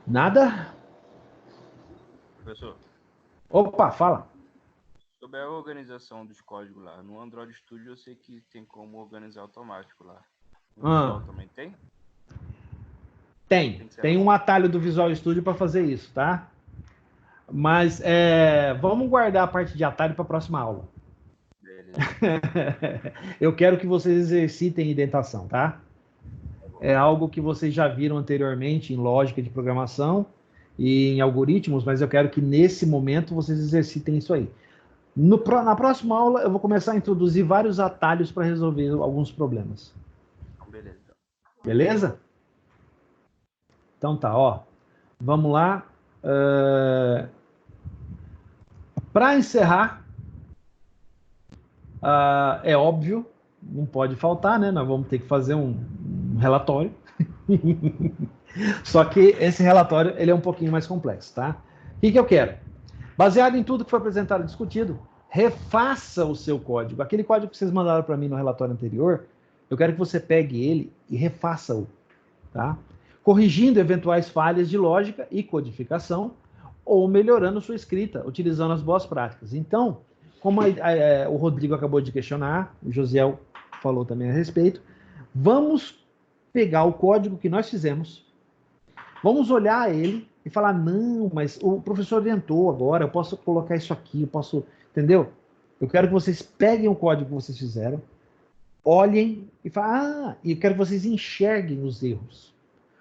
A: Nada?
C: Professor,
A: Opa, fala.
C: sobre a organização dos códigos lá, no Android Studio eu sei que tem como organizar automático lá. No Visual também tem?
A: Tem um atalho do Visual Studio para fazer isso, tá? Mas vamos guardar a parte de atalho para a próxima aula.
C: Beleza.
A: Eu quero que vocês exercitem indentação, tá? É algo que vocês já viram anteriormente em lógica de programação e em algoritmos, mas eu quero que nesse momento vocês exercitem isso aí. Na próxima aula eu vou começar a introduzir vários atalhos para resolver alguns problemas.
C: Beleza.
A: Beleza? Então tá, ó. Vamos lá. Para encerrar, é óbvio, não pode faltar, né? Nós vamos ter que fazer um relatório. Só que esse relatório ele é um pouquinho mais complexo, tá? O que eu quero? Baseado em tudo que foi apresentado e discutido, refaça o seu código. Aquele código que vocês mandaram para mim no relatório anterior, eu quero que você pegue ele e refaça-o, tá? Corrigindo eventuais falhas de lógica e codificação, ou melhorando sua escrita, utilizando as boas práticas. Então, como o Rodrigo acabou de questionar, o Josiel falou também a respeito, vamos pegar o código que nós fizemos, vamos olhar ele e falar, não, mas o professor orientou agora, eu posso colocar isso aqui, eu posso, entendeu? Eu quero que vocês peguem o código que vocês fizeram, olhem e falem, e eu quero que vocês enxerguem os erros.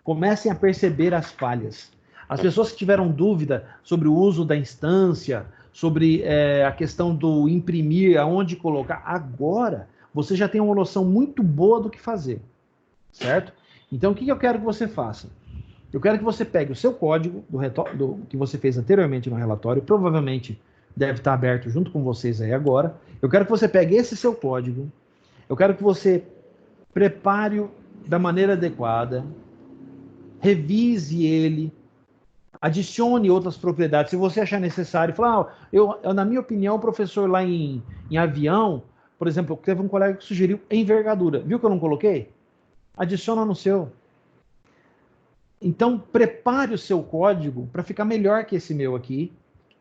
A: Comecem a perceber as falhas. As pessoas que tiveram dúvida sobre o uso da instância, sobre a questão do imprimir, aonde colocar, agora você já tem uma noção muito boa do que fazer, certo? Então, o que eu quero que você faça? Eu quero que você pegue o seu código que você fez anteriormente no relatório, provavelmente deve estar aberto junto com vocês aí agora. Eu quero que você pegue esse seu código, eu quero que você prepare-o da maneira adequada, revise ele, adicione outras propriedades. Se você achar necessário, falar, na minha opinião, o professor lá em avião, por exemplo, teve um colega que sugeriu envergadura. Viu que eu não coloquei? Adiciona no seu. Então, prepare o seu código para ficar melhor que esse meu aqui,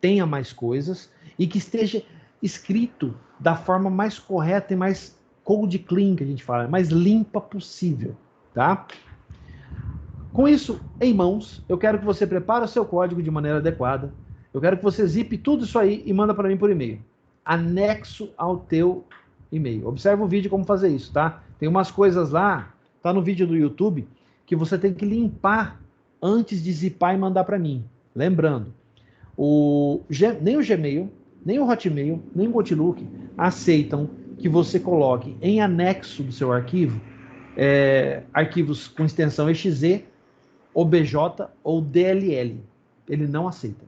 A: tenha mais coisas e que esteja escrito da forma mais correta e mais code clean, que a gente fala, mais limpa possível, tá? Com isso em mãos, eu quero que você prepare o seu código de maneira adequada. Eu quero que você zipe tudo isso aí e manda para mim por e-mail. Anexo ao teu e-mail. Observa o vídeo como fazer isso, tá? Tem umas coisas lá, tá no vídeo do YouTube, que você tem que limpar antes de zipar e mandar para mim. Lembrando, nem o Gmail, nem o Hotmail, nem o Outlook aceitam que você coloque em anexo do seu arquivo arquivos com extensão exe, OBJ ou DLL. Ele não aceita.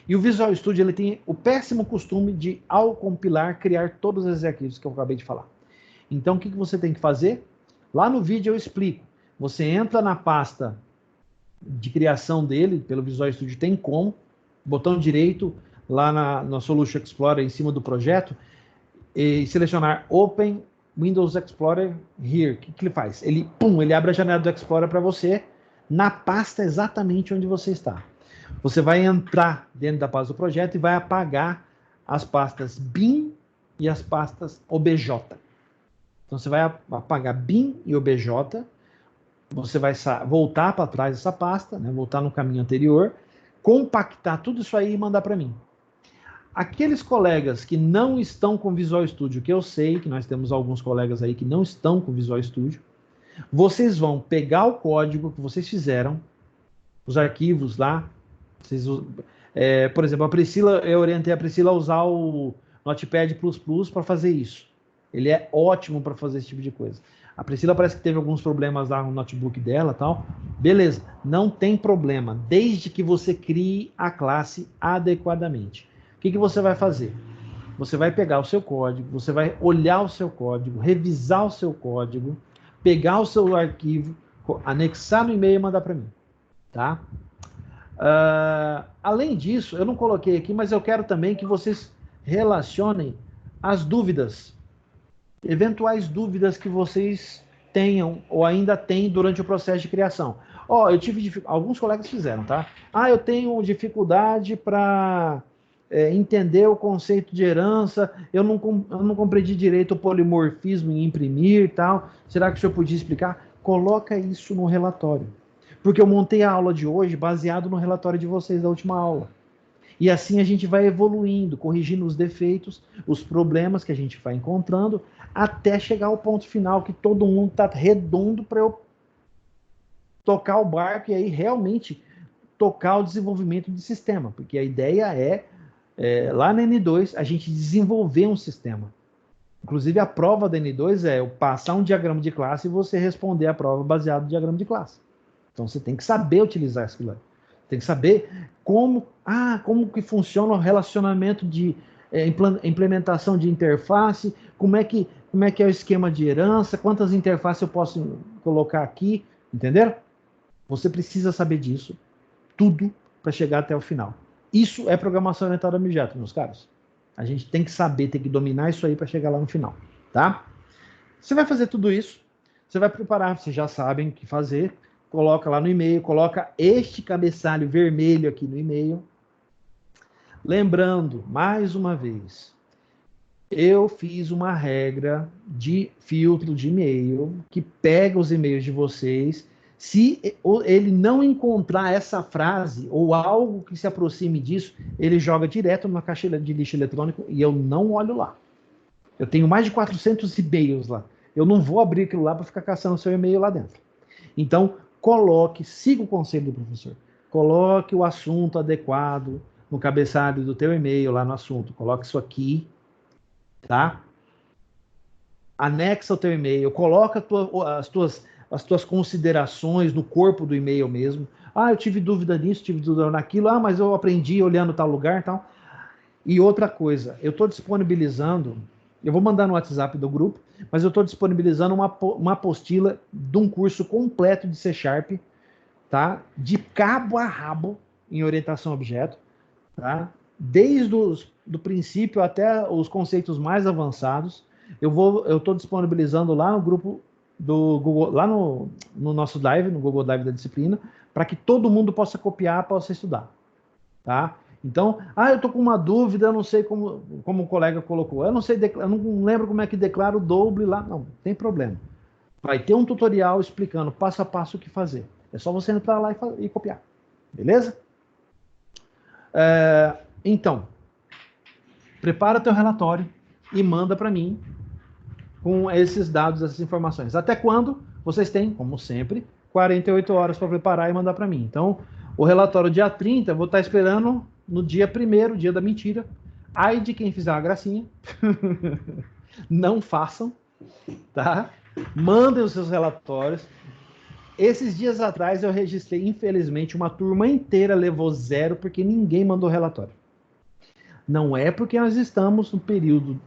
A: E o Visual Studio ele tem o péssimo costume de, ao compilar, criar todos esses arquivos que eu acabei de falar. Então, o que você tem que fazer? Lá no vídeo eu explico. Você entra na pasta de criação dele, pelo Visual Studio tem como, botão direito, lá na Solution Explorer, em cima do projeto, e selecionar Open Windows Explorer Here. O que ele faz? Ele abre a janela do Explorer para você, na pasta exatamente onde você está. Você vai entrar dentro da pasta do projeto e vai apagar as pastas bin e as pastas OBJ. Então você vai apagar bin e OBJ, você vai voltar para trás dessa pasta, né, voltar no caminho anterior, compactar tudo isso aí e mandar para mim. Aqueles colegas que não estão com Visual Studio, que eu sei que nós temos alguns colegas aí que não estão com Visual Studio, vocês vão pegar o código que vocês fizeram, os arquivos lá, por exemplo, a Priscila, eu orientei a Priscila a usar o Notepad++ para fazer isso. Ele é ótimo para fazer esse tipo de coisa. A Priscila parece que teve alguns problemas lá no notebook dela e tal. Beleza, não tem problema, desde que você crie a classe adequadamente. O que você vai fazer? Você vai pegar o seu código, você vai olhar o seu código, revisar o seu código, pegar o seu arquivo, anexar no e-mail e mandar para mim. Tá? Além disso, eu não coloquei aqui, mas eu quero também que vocês relacionem as dúvidas, eventuais dúvidas que vocês tenham ou ainda têm durante o processo de criação. Eu tive alguns colegas fizeram, tá? Eu tenho dificuldade para entender o conceito de herança, eu não compreendi direito o polimorfismo em imprimir e tal. Será que o senhor podia explicar? Coloca isso no relatório. Porque eu montei a aula de hoje baseado no relatório de vocês da última aula. E assim a gente vai evoluindo, corrigindo os defeitos, os problemas que a gente vai encontrando, até chegar ao ponto final que todo mundo está redondo para eu tocar o barco e aí realmente tocar o desenvolvimento de sistema. Porque a ideia lá na N2, a gente desenvolver um sistema. Inclusive, a prova da N2 é eu passar um diagrama de classe e você responder a prova baseado no diagrama de classe. Então, você tem que saber utilizar isso lá. Tem que saber como que funciona o relacionamento de implementação de interface, como é que é o esquema de herança, quantas interfaces eu posso colocar aqui, entenderam? Você precisa saber disso, tudo, para chegar até o final. Isso é programação orientada a objeto, meus caros. A gente tem que saber, tem que dominar isso aí para chegar lá no final, tá? Você vai fazer tudo isso, você vai preparar, vocês já sabem o que fazer, coloca lá no e-mail, coloca este cabeçalho vermelho aqui no e-mail. Lembrando, mais uma vez, eu fiz uma regra de filtro de e-mail que pega os e-mails de vocês. Se ele não encontrar essa frase ou algo que se aproxime disso, ele joga direto numa caixa de lixo eletrônico e eu não olho lá. Eu tenho mais de 400 e-mails lá. Eu não vou abrir aquilo lá para ficar caçando seu e-mail lá dentro. Então, siga o conselho do professor. Coloque o assunto adequado no cabeçalho do teu e-mail lá no assunto. Coloque isso aqui, tá? Anexa o teu e-mail, coloca as tuas considerações no corpo do e-mail mesmo. Eu tive dúvida nisso, tive dúvida naquilo. Mas eu aprendi olhando tal lugar e tal. E outra coisa, eu estou disponibilizando, eu vou mandar no WhatsApp do grupo, mas eu estou disponibilizando uma apostila de um curso completo de C#, tá? De cabo a rabo em orientação a objeto, tá? Desde do princípio até os conceitos mais avançados. Eu estou disponibilizando lá no grupo do Google, lá no nosso Drive, no Google Drive da disciplina, para que todo mundo possa copiar, possa estudar, tá? Então, eu estou com uma dúvida, eu não sei como o colega colocou, eu não lembro como é que declara o double lá. Não tem problema. Vai ter um tutorial explicando passo a passo o que fazer. É só você entrar lá e copiar. Beleza? Então, prepara teu relatório e manda para mim com esses dados, essas informações. Até quando? Vocês têm, como sempre, 48 horas para preparar e mandar para mim. Então, o relatório dia 30, eu vou estar esperando no dia 1º, dia da mentira. Ai de quem fizer uma gracinha. Não façam, tá? Mandem os seus relatórios. Esses dias atrás eu registrei, infelizmente, uma turma inteira levou 0 porque ninguém mandou relatório. Não é porque nós estamos no período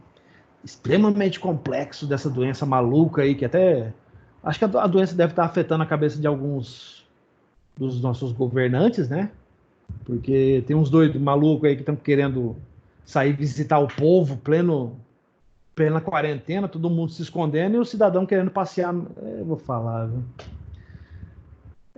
A: extremamente complexo dessa doença maluca aí, que até... Acho que a doença deve estar afetando a cabeça de alguns dos nossos governantes, né? Porque tem uns doidos malucos aí que estão querendo sair visitar o povo plena quarentena, todo mundo se escondendo e o cidadão querendo passear. Eu vou falar, viu?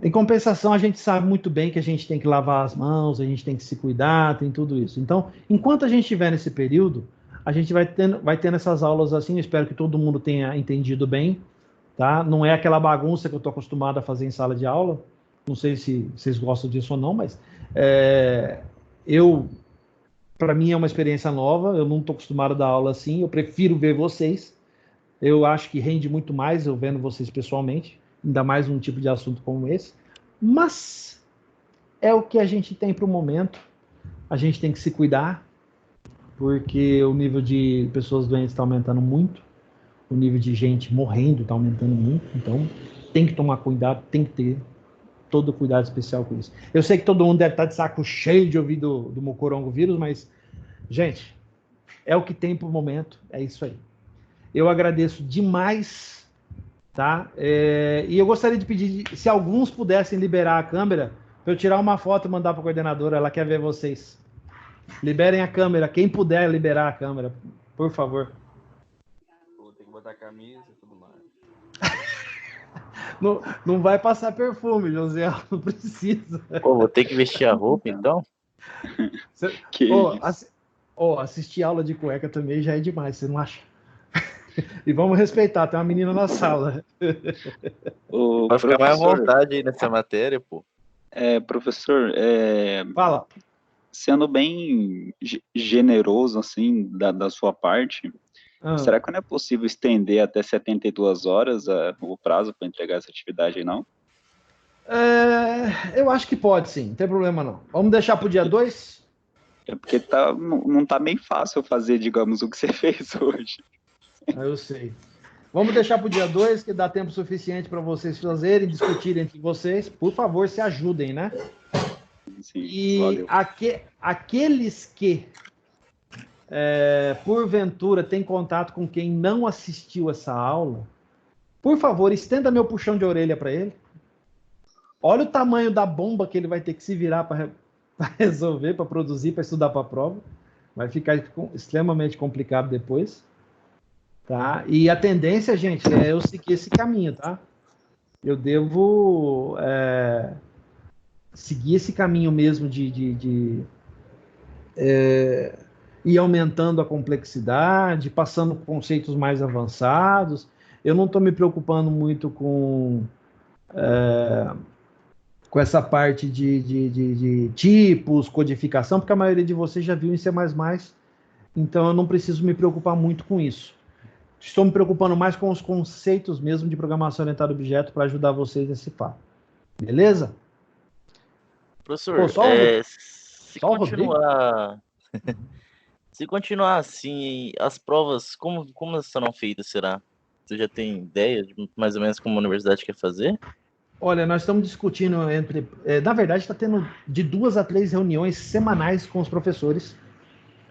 A: Em compensação, a gente sabe muito bem que a gente tem que lavar as mãos, a gente tem que se cuidar, tem tudo isso. Então, enquanto a gente estiver nesse período, a gente vai tendo essas aulas assim, eu espero que todo mundo tenha entendido bem, tá? Não é aquela bagunça que eu estou acostumado a fazer em sala de aula, não sei se vocês gostam disso ou não, mas para mim é uma experiência nova, eu não estou acostumado a dar aula assim, eu prefiro ver vocês, eu acho que rende muito mais eu vendo vocês pessoalmente, ainda mais um tipo de assunto como esse, mas é o que a gente tem para o momento, a gente tem que se cuidar, porque o nível de pessoas doentes está aumentando muito, o nível de gente morrendo está aumentando muito, então tem que tomar cuidado, tem que ter todo cuidado especial com isso. Eu sei que todo mundo deve estar de saco cheio de ouvir do mocorongo vírus, mas, gente, é o que tem por momento, é isso aí. Eu agradeço demais, tá? E eu gostaria de pedir, se alguns pudessem liberar a câmera, para eu tirar uma foto e mandar para a coordenadora, ela quer ver vocês. Liberem a câmera, quem puder liberar a câmera, por favor.
C: Vou ter que botar a camisa e tudo mais.
A: Não vai passar perfume, José, não precisa.
E: Pô, vou ter que vestir a roupa, então?
A: Assistir aula de cueca também já é demais, você não acha? E vamos respeitar, tem uma menina na sala.
E: Vai ficar mais à vontade aí nessa matéria, pô.
F: Professor,
A: Fala.
F: Sendo bem generoso, assim, da sua parte, será que não é possível estender até 72 horas o prazo para entregar essa atividade aí, não?
A: Eu acho que pode, sim, não tem problema não. Vamos deixar para o dia 2?
F: É porque não tá bem fácil fazer, digamos, o que você fez hoje.
A: Eu sei. Vamos deixar para o dia 2, que dá tempo suficiente para vocês fazerem, discutirem entre vocês. Por favor, se ajudem, né?
F: Sim,
A: e aqueles que, porventura, têm contato com quem não assistiu essa aula, por favor, estenda meu puxão de orelha para ele. Olha o tamanho da bomba que ele vai ter que se virar para resolver, para produzir, para estudar para a prova. Vai ficar extremamente complicado depois. Tá? E a tendência, gente, é eu seguir esse caminho, tá? Eu devo seguir esse caminho mesmo de ir aumentando a complexidade, passando conceitos mais avançados. Eu não estou me preocupando muito com essa parte de tipos, codificação, porque a maioria de vocês já viu em C++, então eu não preciso me preocupar muito com isso. Estou me preocupando mais com os conceitos mesmo de programação orientada a objeto para ajudar vocês nesse papo. Beleza?
E: Professor, se continuar assim, as provas, como elas serão feitas, será? Você já tem ideia de mais ou menos como a universidade quer fazer?
A: Olha, nós estamos discutindo na verdade, está tendo de 2 a 3 reuniões semanais com os professores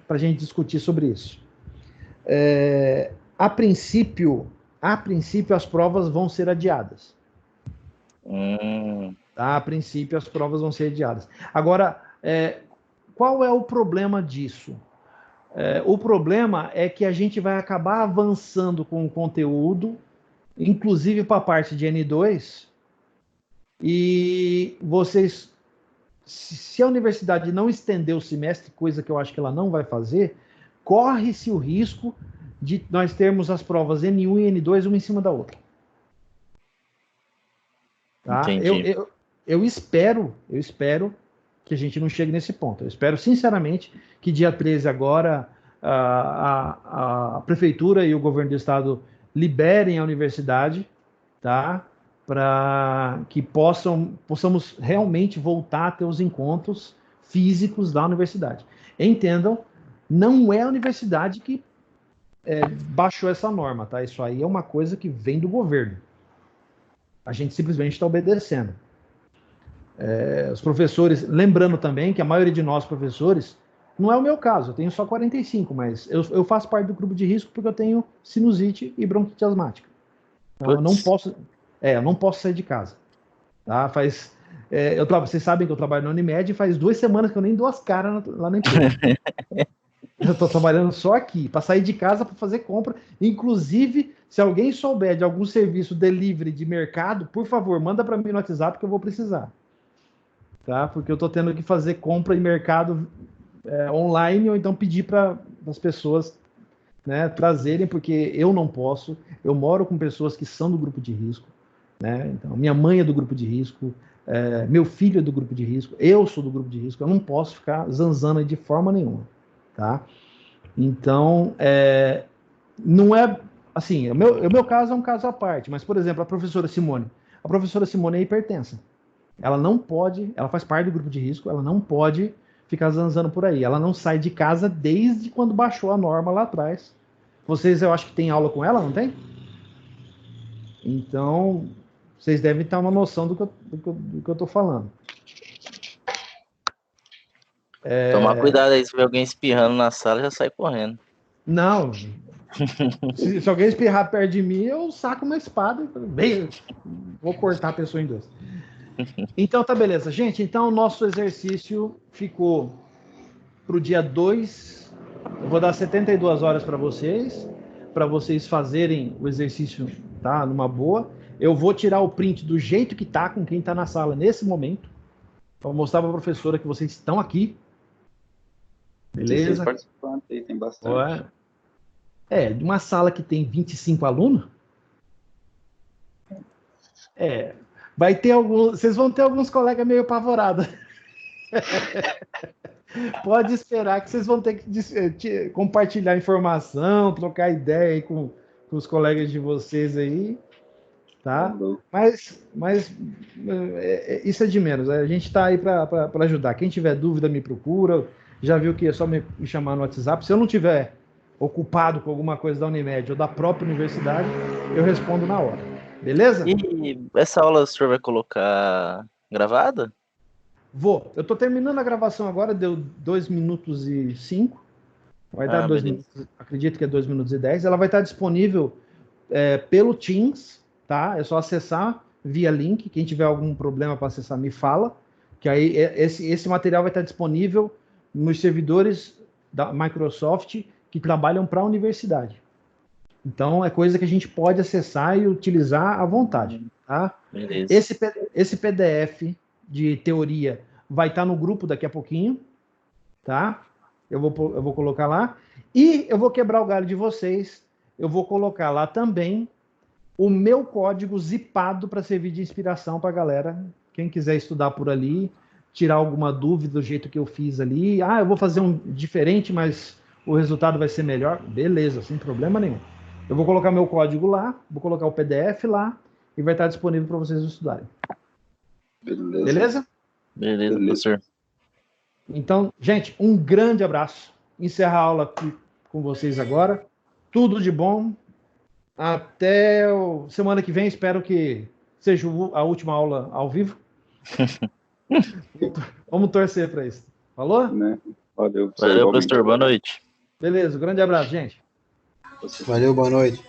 A: para a gente discutir sobre isso. A princípio, as provas vão ser adiadas. A princípio, as provas vão ser adiadas. Agora, qual é o problema disso? O problema é que a gente vai acabar avançando com o conteúdo, inclusive para a parte de N2, e vocês, se a universidade não estender o semestre, coisa que eu acho que ela não vai fazer, corre-se o risco de nós termos as provas N1 e N2 uma em cima da outra. Tá? Eu espero que a gente não chegue nesse ponto. Eu espero, sinceramente, que dia 13 agora a Prefeitura e o Governo do Estado liberem a universidade, tá? Para que possamos realmente voltar a ter os encontros físicos da universidade. Entendam, não é a universidade que baixou essa norma, tá? Isso aí é uma coisa que vem do governo. A gente simplesmente está obedecendo. Os professores, lembrando também que a maioria de nós professores, não é o meu caso, eu tenho só 45, mas eu faço parte do grupo de risco porque eu tenho sinusite e bronquite asmática. Então, eu não posso sair de casa. Tá? Vocês sabem que eu trabalho na Unimed e faz 2 semanas que eu nem dou as caras lá na empresa. Eu estou trabalhando só aqui, para sair de casa para fazer compra. Inclusive, se alguém souber de algum serviço delivery de mercado, por favor, manda para mim no WhatsApp que eu vou precisar. Tá? Porque eu estou tendo que fazer compra em mercado online ou então pedir para as pessoas né, trazerem, porque eu não posso, eu moro com pessoas que são do grupo de risco, né, então minha mãe é do grupo de risco, meu filho é do grupo de risco, eu sou do grupo de risco, eu não posso ficar zanzando de forma nenhuma, tá? Então, não é, assim, o meu caso é um caso à parte, mas, por exemplo, a professora Simone é hipertensa, ela não pode, ela faz parte do grupo de risco, ela não pode ficar zanzando por aí. Ela não sai de casa desde quando baixou a norma lá atrás. Vocês, eu acho que tem aula com ela, não tem? Então, vocês devem ter uma noção do que eu tô falando.
E: Tomar cuidado aí, se ver alguém espirrando na sala, já sai correndo.
A: Não. Se alguém espirrar perto de mim, eu saco uma espada e vou cortar a pessoa em dois. Então tá beleza, gente. Então o nosso exercício ficou para o dia 2. Eu vou dar 72 horas para vocês fazerem o exercício, tá? Numa boa. Eu vou tirar o print do jeito que tá, com quem tá na sala nesse momento. Vou mostrar para a professora que vocês estão aqui. Beleza?
B: Participantes aí, tem bastante.
A: De uma sala que tem 25 alunos. Vai ter vocês vão ter alguns colegas meio apavorados. Pode esperar que vocês vão ter que compartilhar informação, trocar ideia aí com os colegas de vocês aí, tá? Mas isso é de menos. A gente está aí para ajudar. Quem tiver dúvida, me procura. Já viu que é só me chamar no WhatsApp. Se eu não tiver ocupado com alguma coisa da Unimed ou da própria universidade, eu respondo na hora. Beleza?
E: E essa aula o senhor vai colocar gravada?
A: Vou. Eu tô terminando a gravação agora, deu 2 minutos e 5. Vai dar 2 minutos, acredito que é 2 minutos e 10. Ela vai estar disponível pelo Teams, tá? É só acessar via link. Quem tiver algum problema para acessar, me fala. Que aí esse material vai estar disponível nos servidores da Microsoft que trabalham para a universidade. Então, é coisa que a gente pode acessar e utilizar à vontade, tá? Esse PDF de teoria vai estar no grupo daqui a pouquinho, tá? Eu vou colocar lá. E eu vou quebrar o galho de vocês. Eu vou colocar lá também o meu código zipado para servir de inspiração para a galera. Quem quiser estudar por ali, tirar alguma dúvida do jeito que eu fiz ali. Eu vou fazer um diferente, mas o resultado vai ser melhor. Beleza, sem problema nenhum. Eu vou colocar meu código lá, vou colocar o PDF lá e vai estar disponível para vocês estudarem. Beleza?
E: Beleza, professor.
A: Então, gente, um grande abraço. Encerrar a aula aqui com vocês agora. Tudo de bom. Até semana que vem. Espero que seja a última aula ao vivo. Vamos torcer para isso. Falou?
B: Valeu,
E: professor. Boa noite.
A: Beleza, um grande abraço, gente.
D: Valeu, boa noite.